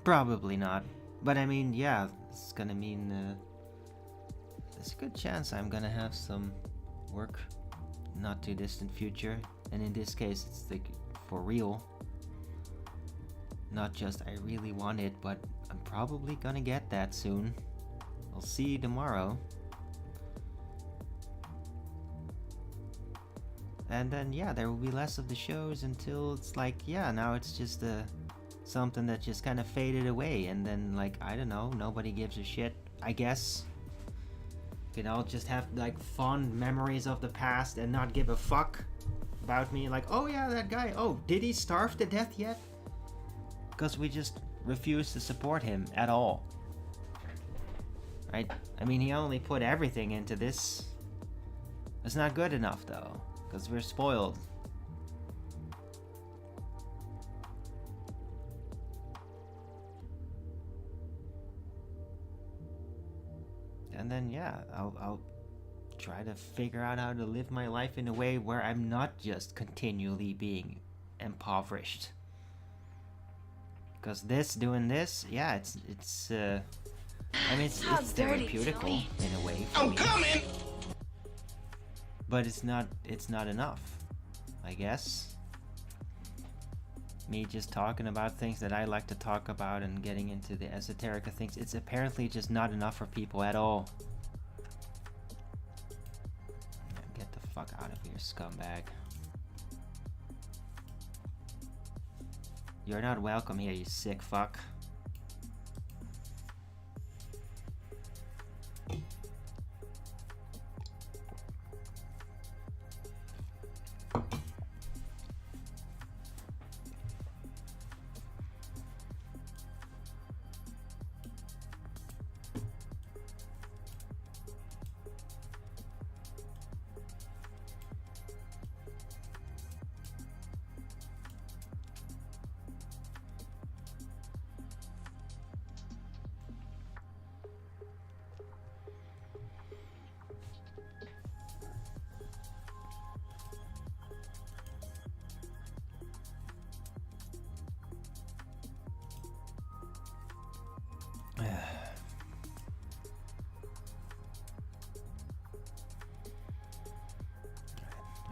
Probably not. But I mean, yeah, it's gonna mean there's a good chance I'm gonna have some work not too distant future. And in this case, it's like for real. Not just I really want it, but I'm probably gonna get that soon. I'll see you tomorrow. And then, yeah, there will be less of the shows until it's like, yeah, now it's just something that just kind of faded away, and then like, I don't know, nobody gives a shit, I guess. You know, just have like fond memories of the past and not give a fuck about me, like, oh yeah, that guy, oh, did he starve to death yet? Because we just refuse to support him at all. Right? I mean, he only put everything into this. It's not good enough though, because we're spoiled. And then, yeah, I'll try to figure out how to live my life in a way where I'm not just continually being impoverished. Because doing this, yeah, it's I mean, it's therapeutical in a way for me. Coming! But it's not enough, I guess. Me just talking about things that I like to talk about and getting into the esoteric things, it's apparently just not enough for people at all. Get the fuck out of here, scumbag. You're not welcome here, you sick fuck.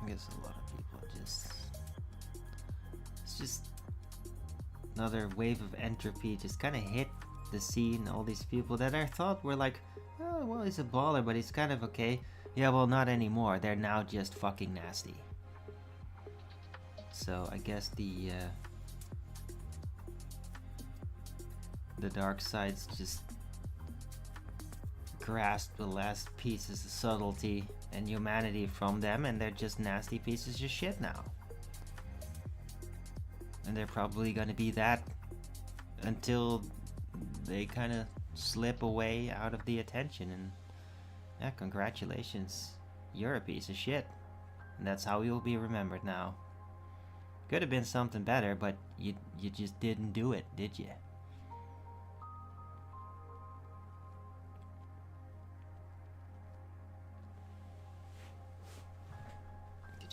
I guess a lot of people it's just another wave of entropy just kind of hit the scene. All these people that I thought were like, oh, well, he's a baller, but he's kind of okay. Yeah, well, not anymore. They're now just fucking nasty. So I guess the dark side's just grasped the last pieces of subtlety and humanity from them, and they're just nasty pieces of shit now. And they're probably gonna be that until they kind of slip away out of the attention. And yeah, congratulations, you're a piece of shit, and that's how you'll be remembered now. Could have been something better, but you just didn't do it, did you?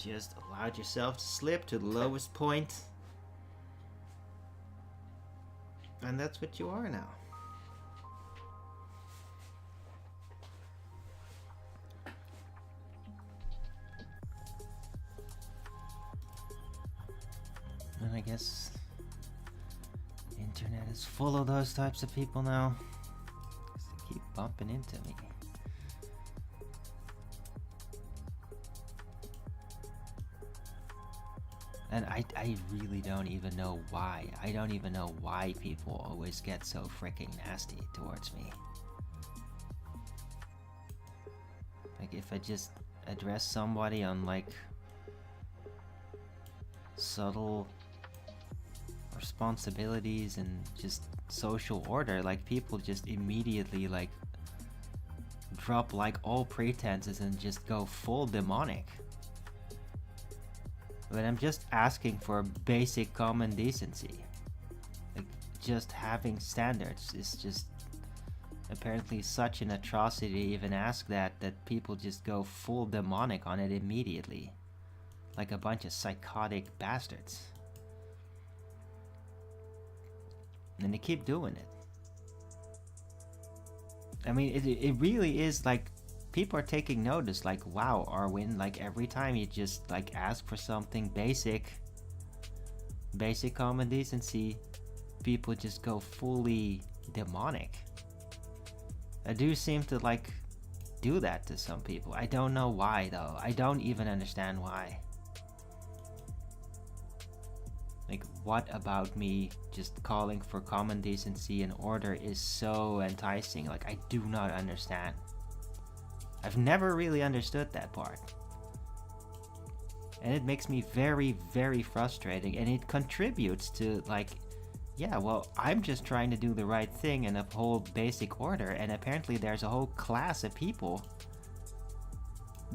just allowed yourself to slip to the lowest point. And that's what you are now. And I guess the internet is full of those types of people now. 'Cause they keep bumping into me. And I really don't even know why. I don't even know why people always get so freaking nasty towards me. Like, if I just address somebody on, like, subtle responsibilities and just social order, like, people just immediately, like, drop, like, all pretenses and just go full demonic. But I'm just asking for basic common decency. Like, just having standards is just apparently such an atrocity to even ask that people just go full demonic on it immediately. Like a bunch of psychotic bastards. And they keep doing it. I mean, it really is like, people are taking notice, like, wow, Arwin, like, every time you just, like, ask for something basic common decency, people just go fully demonic. I do seem to, like, do that to some people. I don't know why, though. I don't even understand why. Like, what about me just calling for common decency and order is so enticing? Like, I do not understand. I've never really understood that part. And it makes me very, very frustrating, and it contributes to, like, yeah, well, I'm just trying to do the right thing and uphold basic order, and apparently there's a whole class of people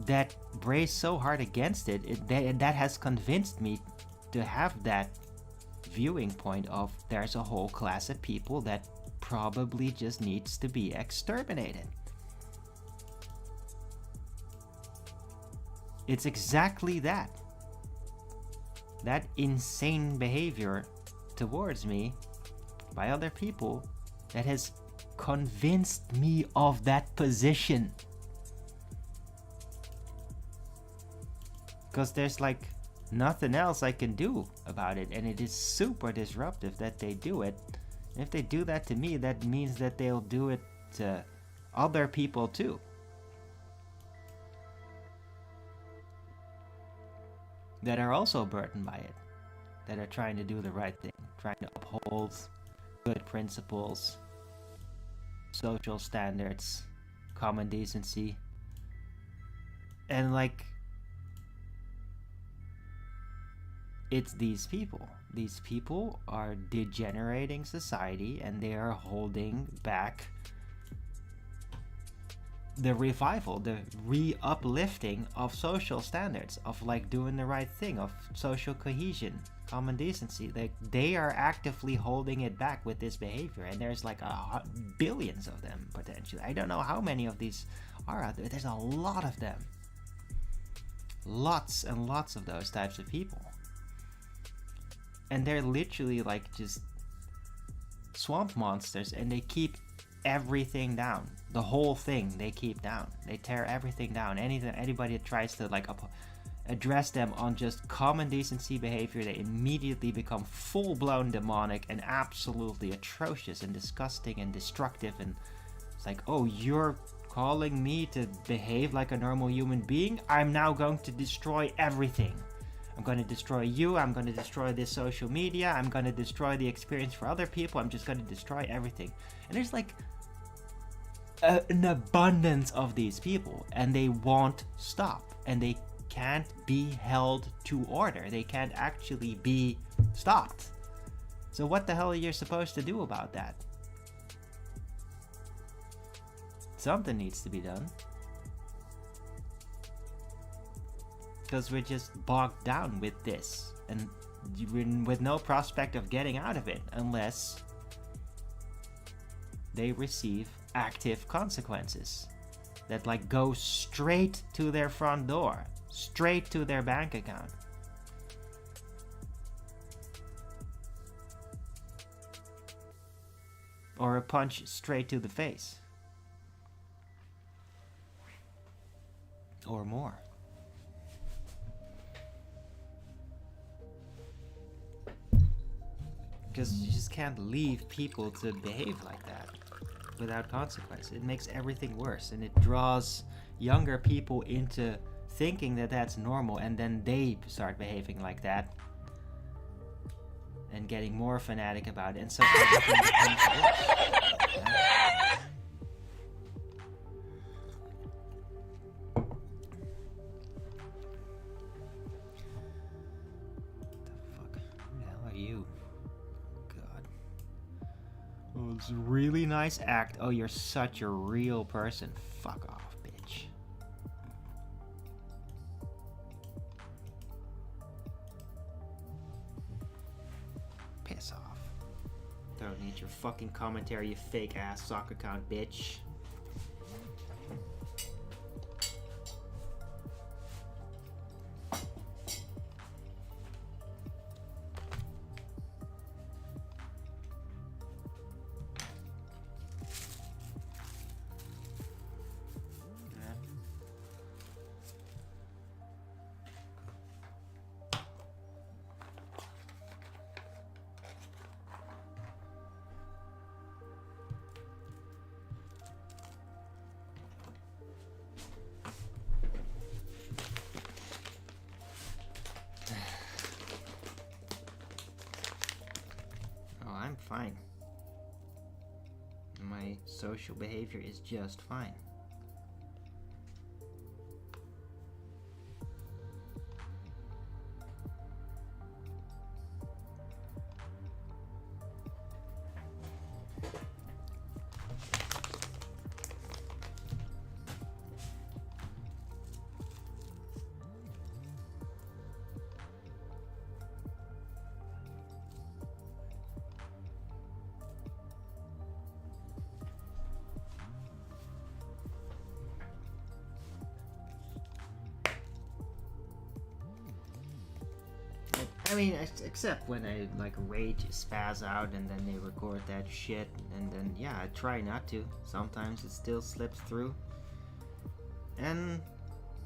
that brace so hard against it, and that has convinced me to have that viewing point of there's a whole class of people that probably just needs to be exterminated. It's exactly that. That insane behavior towards me by other people that has convinced me of that position. Because there's like nothing else I can do about it, and it is super disruptive that they do it. And if they do that to me, that means that they'll do it to other people too. That are also burdened by it, that are trying to do the right thing, trying to uphold good principles, social standards, common decency. And like, it's these people. These people are degenerating society, and they are holding back the revival, the re-uplifting of social standards, of like doing the right thing, of social cohesion, common decency. Like, they are actively holding it back with this behavior, and there's like billions of them potentially. I don't know how many of these are out there. There's a lot of them. Lots and lots of those types of people. And they're literally like just swamp monsters, and they keep everything down. The whole thing they keep down. They tear everything down. Anybody that tries to like address them on just common decency behavior, they immediately become full-blown demonic and absolutely atrocious and disgusting and destructive. And it's like, oh, you're calling me to behave like a normal human being? I'm now going to destroy everything. I'm going to destroy you. I'm going to destroy this social media. I'm going to destroy the experience for other people. I'm just going to destroy everything. And there's like an abundance of these people, and they won't stop, and they can't be held to order. They can't actually be stopped. So what the hell are you supposed to do about that? Something needs to be done. Because we're just bogged down with this, and with no prospect of getting out of it unless they receive active consequences that like go straight to their front door, straight to their bank account. Or a punch straight to the face. Or more. Because you just can't leave people to behave like that without consequence. It makes everything worse, and it draws younger people into thinking that that's normal, and then they start behaving like that and getting more fanatic about it, and so everything becomes worse. Yeah. What the fuck? Who the hell are you? God. Oh, it's a really nice act. Oh, you're such a real person. Fuck off, bitch. Piss off. Don't need your fucking commentary, you fake ass soccer account, bitch. I'm fine. My social behavior is just fine. I mean, except when I like rage spaz out and then they record that shit, and then yeah, I try not to. Sometimes it still slips through, and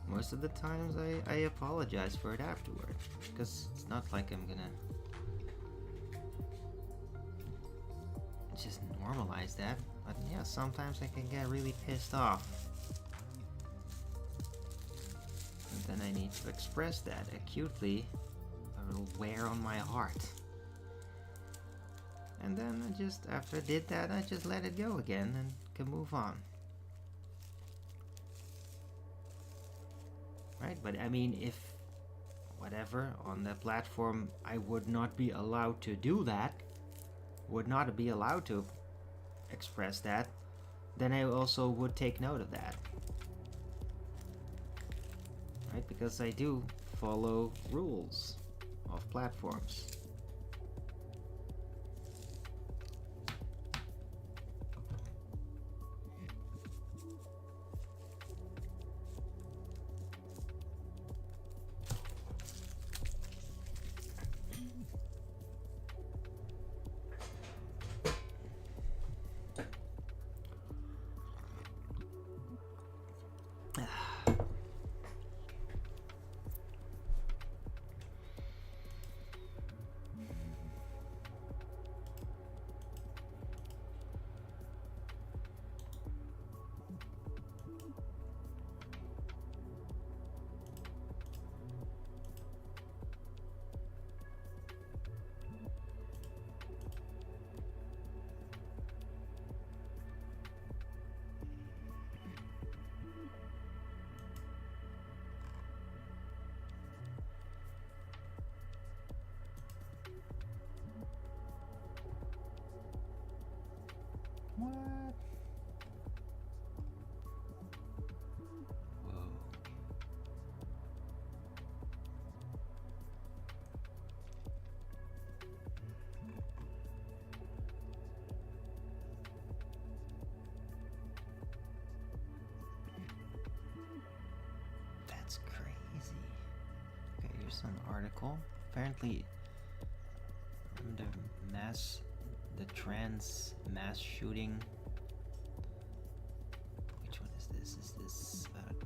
most of the times I apologize for it afterward, because it's not like I'm gonna just normalize that. But yeah, sometimes I can get really pissed off, and then I need to express that acutely. It'll wear on my heart. And then I just, after I did that, I just let it go again and can move on. Right? But I mean, if, whatever, on the platform I would not be allowed to do that, would not be allowed to express that, then I also would take note of that. Right? Because I do follow rules of platforms. crazy. Okay, here's some article. Apparently, the trans mass shooting. Which one is this? Is this about?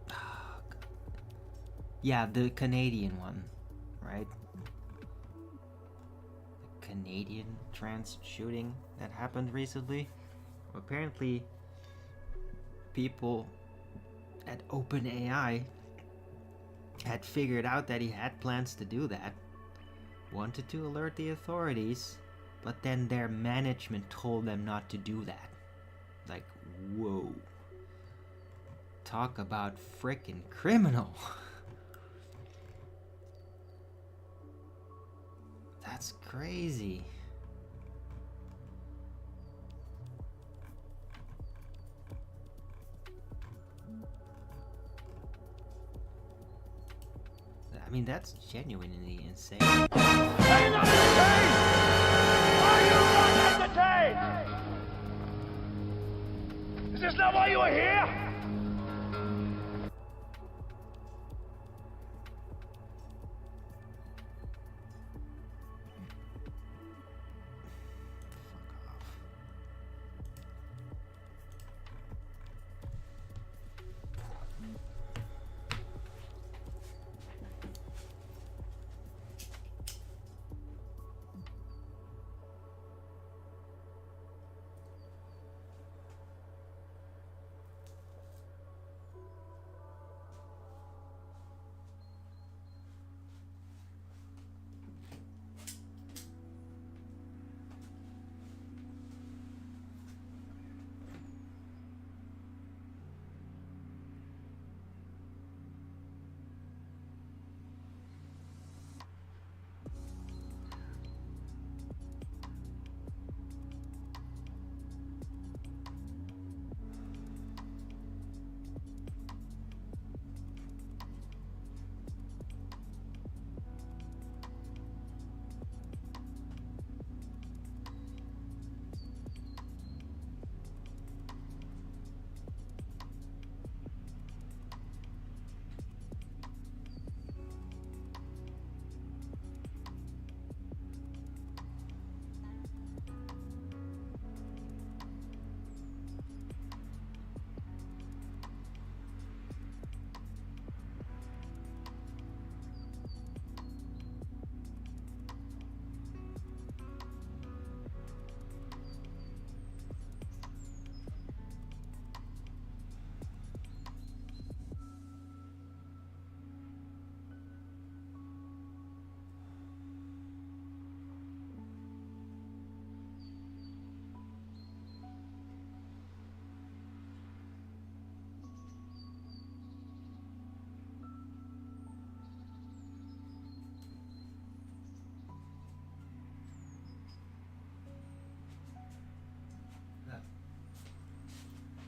Oh, God. Yeah, the Canadian one, right? The Canadian trans shooting that happened recently. Apparently, people at OpenAI had figured out that he had plans to do that, wanted to alert the authorities, but then their management told them not to do that. Like, whoa. Talk about frickin' criminal. That's crazy. I mean, that's genuinely insane. Are you not entertained? Are you not entertained? Is this not why you are here?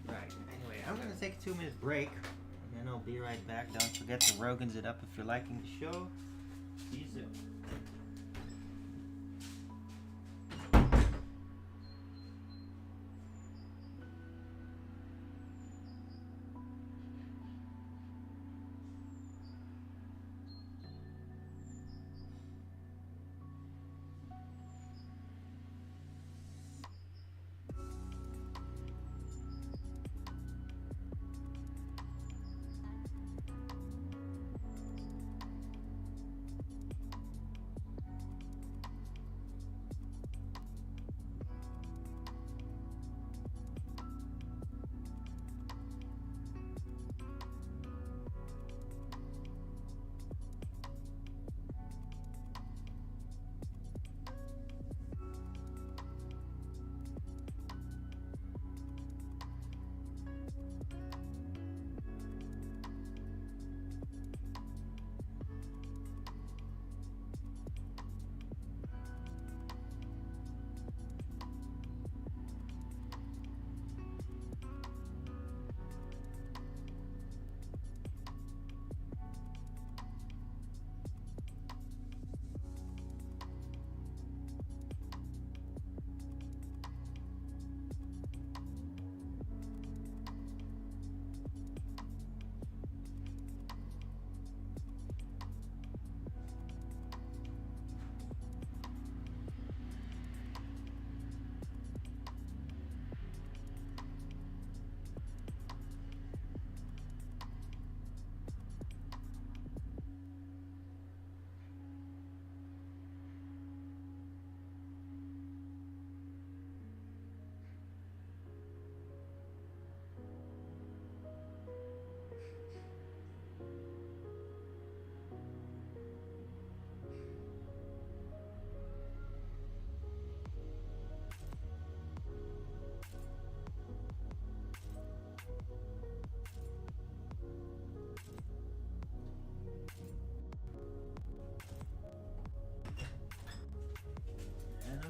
Right, anyway, I'm gonna take a 2-minute break, and then I'll be right back. Don't forget to Rogan's it up if you're liking the show. See you soon.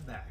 back.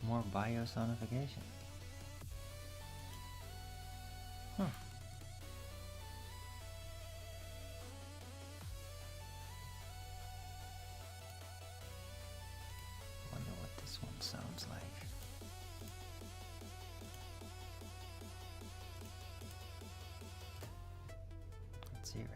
More biosonification. Huh. Wonder what this one sounds like. Let's hear it.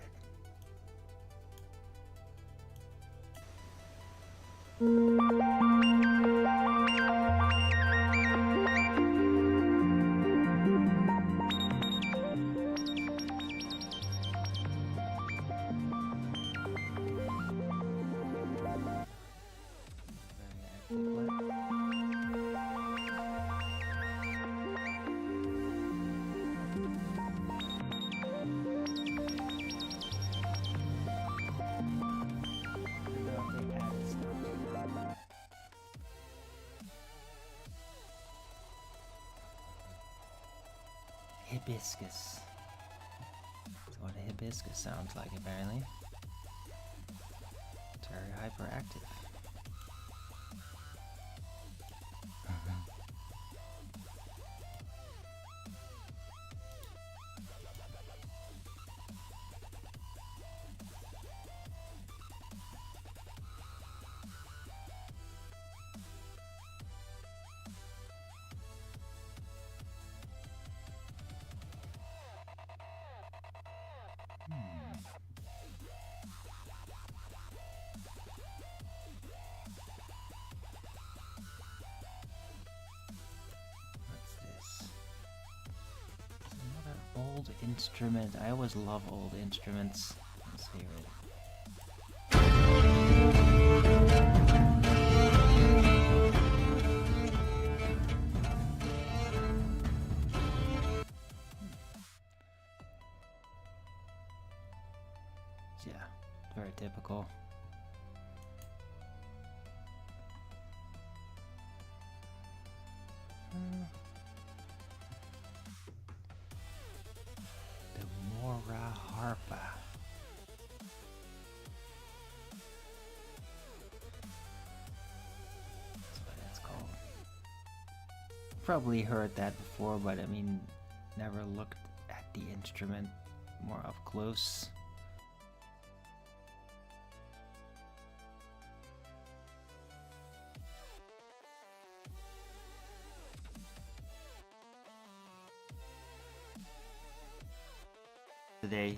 Hibiscus. That's what a hibiscus sounds like, apparently. It's very hyperactive. Old instrument. I always love old instruments. Let's hear it. Yeah, very typical. Harpa. That's what it's called. Probably heard that before, but I mean, never looked at the instrument more up close. today.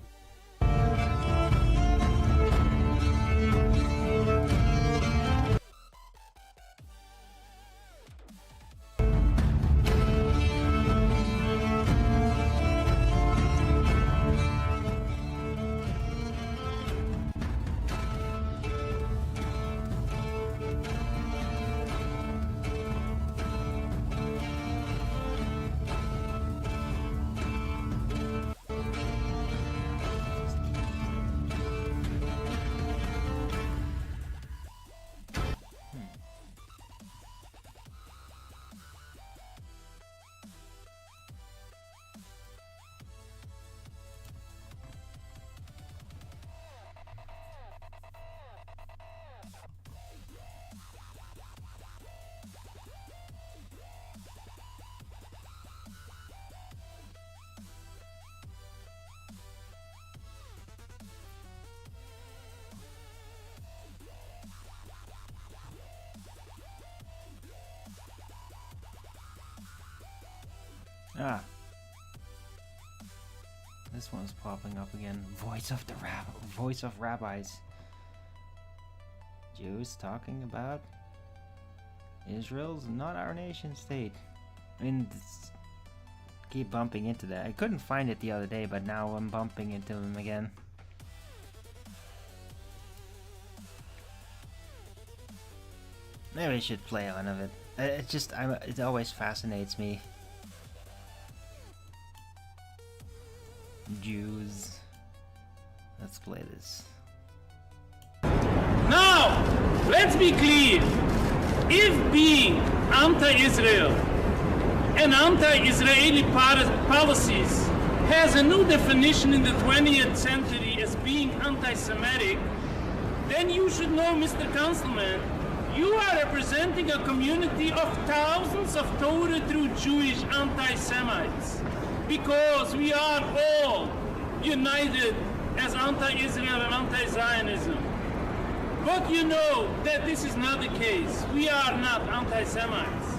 Ah. This one's popping up again. Voice of rabbis. Jews talking about Israel's not our nation state. I mean, keep bumping into that. I couldn't find it the other day, but now I'm bumping into them again. Maybe I should play one of it. It always fascinates me. Jews. Let's play this. Now, let's be clear. If being anti-Israel and anti-Israeli policies has a new definition in the 20th century as being anti-Semitic, then you should know, Mr. Councilman, you are representing a community of thousands of Torah true Jewish anti-Semites, because we are all united as anti-Israel and anti-Zionism. But you know that this is not the case. We are not anti-Semites.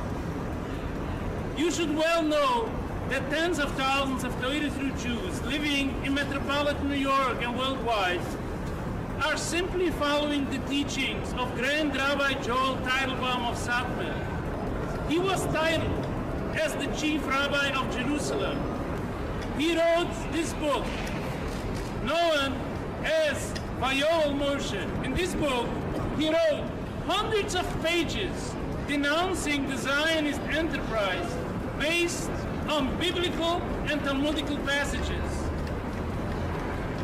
You should well know that tens of thousands of Torah true Jews living in metropolitan New York and worldwide are simply following the teachings of Grand Rabbi Joel Teitelbaum of Satmar. He was titled as the Chief Rabbi of Jerusalem. He wrote this book, known as Vayoel Moshe. In this book, he wrote hundreds of pages denouncing the Zionist enterprise based on biblical and Talmudical passages.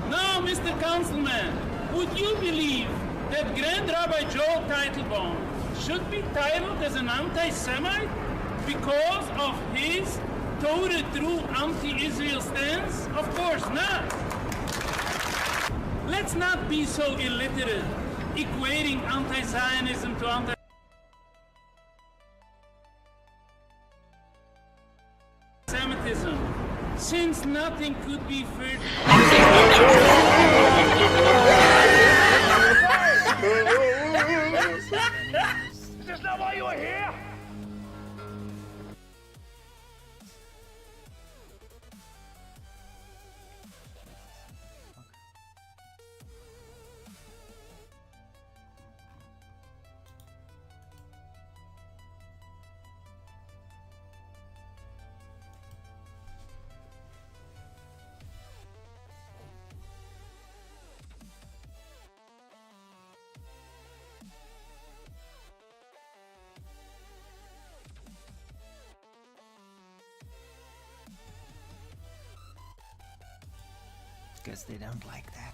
Now, Mr. Councilman, would you believe that Grand Rabbi Joel Teitelbaum should be titled as an anti-Semite because of his Torah true anti-Israel stance? Of course not. Let's not be so illiterate, equating anti-Zionism to anti-Semitism, since nothing could be further. Is this not why you were here? Guess they don't like that.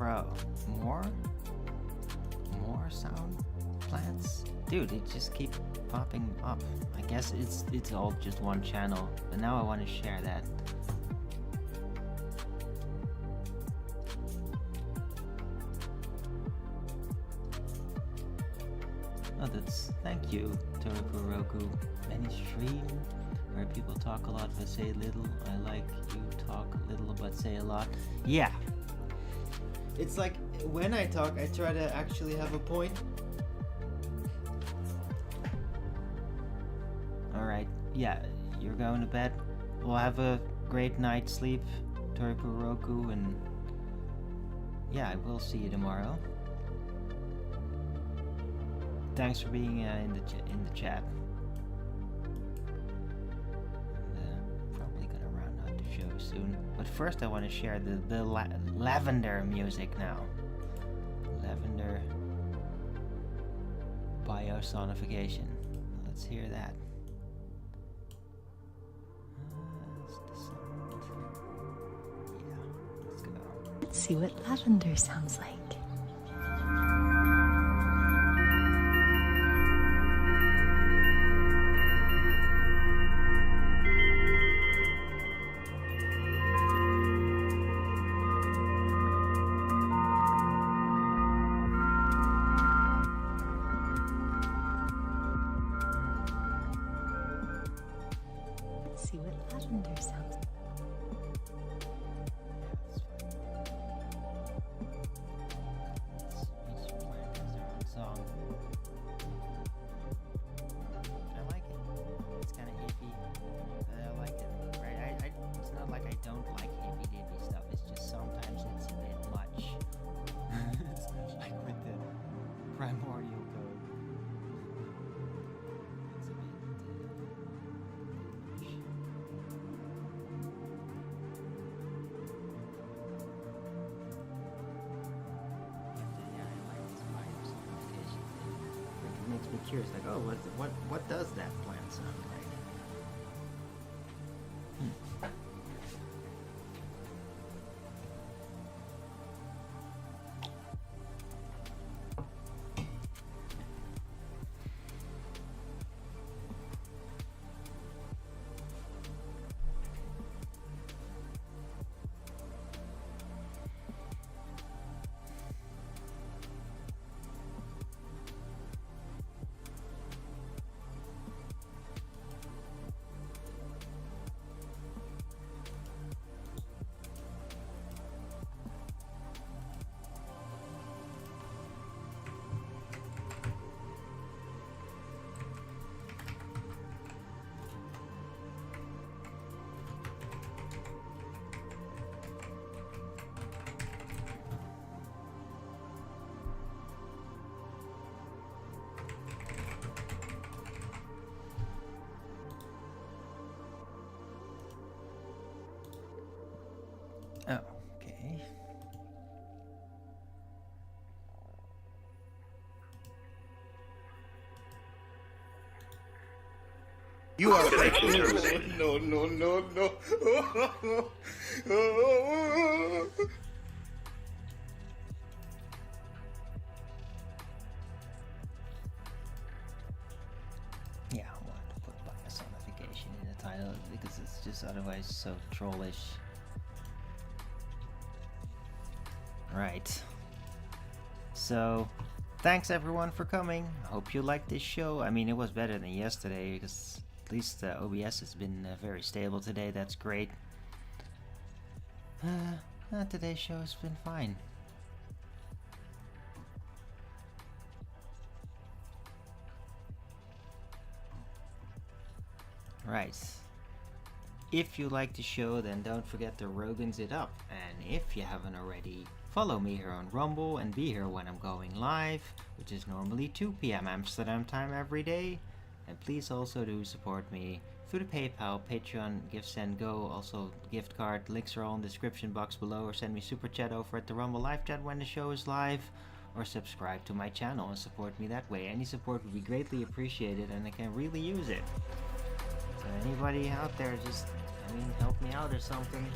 Bro, more sound plants? Dude, it just keeps popping up. I guess it's all just one channel, but now I want to share that. Oh, thank you, Roku. Any stream where people talk a lot but say little. I like you talk little but say a lot. Yeah. It's like when I talk, I try to actually have a point. Alright, yeah, you're going to bed. We'll have a great night's sleep, Roku, and yeah, I will see you tomorrow. Thanks for being in the chat. And, probably gonna round out the show soon. But first, I want to share the lavender music now. Lavender biosonification. Let's hear that. That's the sound. Yeah, let's go. Let's see what lavender sounds like. Makes me curious, like, oh, what does that plant sound like? Oh, okay. You are racist. No. Yeah, I wanted to put biosonification in the title because it's just otherwise so trollish. Right. So, thanks everyone for coming. I hope you liked this show. I mean, it was better than yesterday because at least OBS has been very stable today. That's great. Today's show has been fine. Right. If you like the show, then don't forget to Rogan's it up. And if you haven't already, follow me here on Rumble and be here when I'm going live, which is normally 2 p.m. Amsterdam time every day. And please also do support me through the PayPal, Patreon, GiveSendGo, also gift card. Links are all in the description box below, or send me super chat over at the Rumble live chat when the show is live, or subscribe to my channel and support me that way. Any support would be greatly appreciated and I can really use it. So anybody out there, just, help me out or something.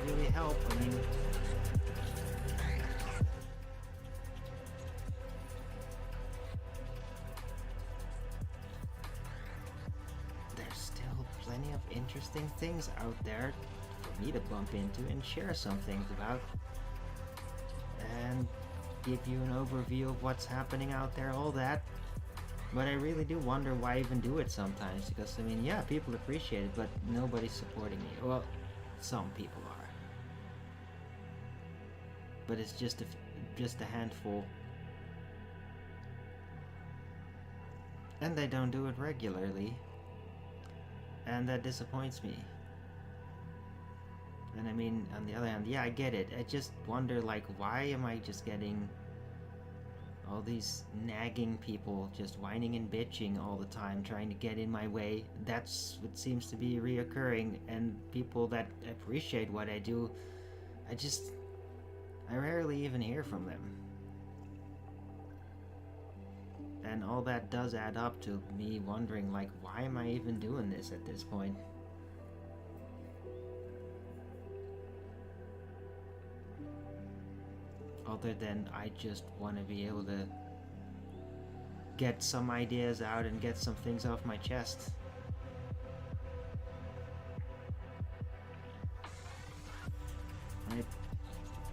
really help. I mean, there's still plenty of interesting things out there for me to bump into and share some things about, and give you an overview of what's happening out there, all that. But I really do wonder why I even do it sometimes, because I mean, yeah, people appreciate it, but nobody's supporting me. Well, some people are, but it's just a handful, and they don't do it regularly, and that disappoints me. And I mean, on the other hand, yeah, I get it. I just wonder, like, why am I just getting all these nagging people just whining and bitching all the time, trying to get in my way? That's what seems to be reoccurring. And people that appreciate what I do, I rarely even hear from them. And all that does add up to me wondering, like, why am I even doing this at this point? Other than I just want to be able to get some ideas out and get some things off my chest. Right?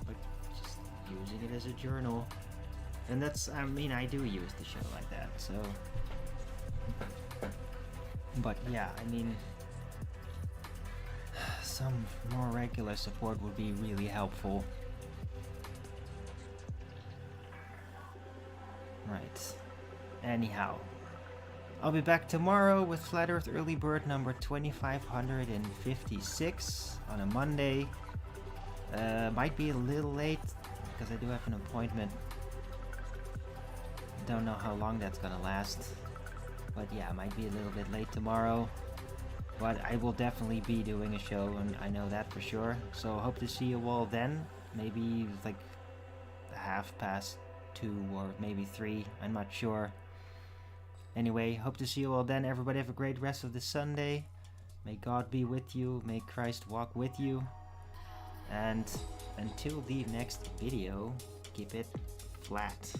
Like, just using it as a journal. And that's, I mean, I do use the show like that, so. But yeah, I mean, some more regular support would be really helpful. Right. Anyhow, I'll be back tomorrow with Flat Earth Early Bird number 2556 on a Monday. Might be a little late because I do have an appointment. Don't know how long that's gonna last. But yeah, might be a little bit late tomorrow. But I will definitely be doing a show, and I know that for sure. So hope to see you all then. Maybe like 2:30 or maybe 3, I'm not sure. Anyway, hope to see you all then. Everybody have a great rest of the Sunday. May God be with you. May Christ walk with you. And until the next video, keep it flat.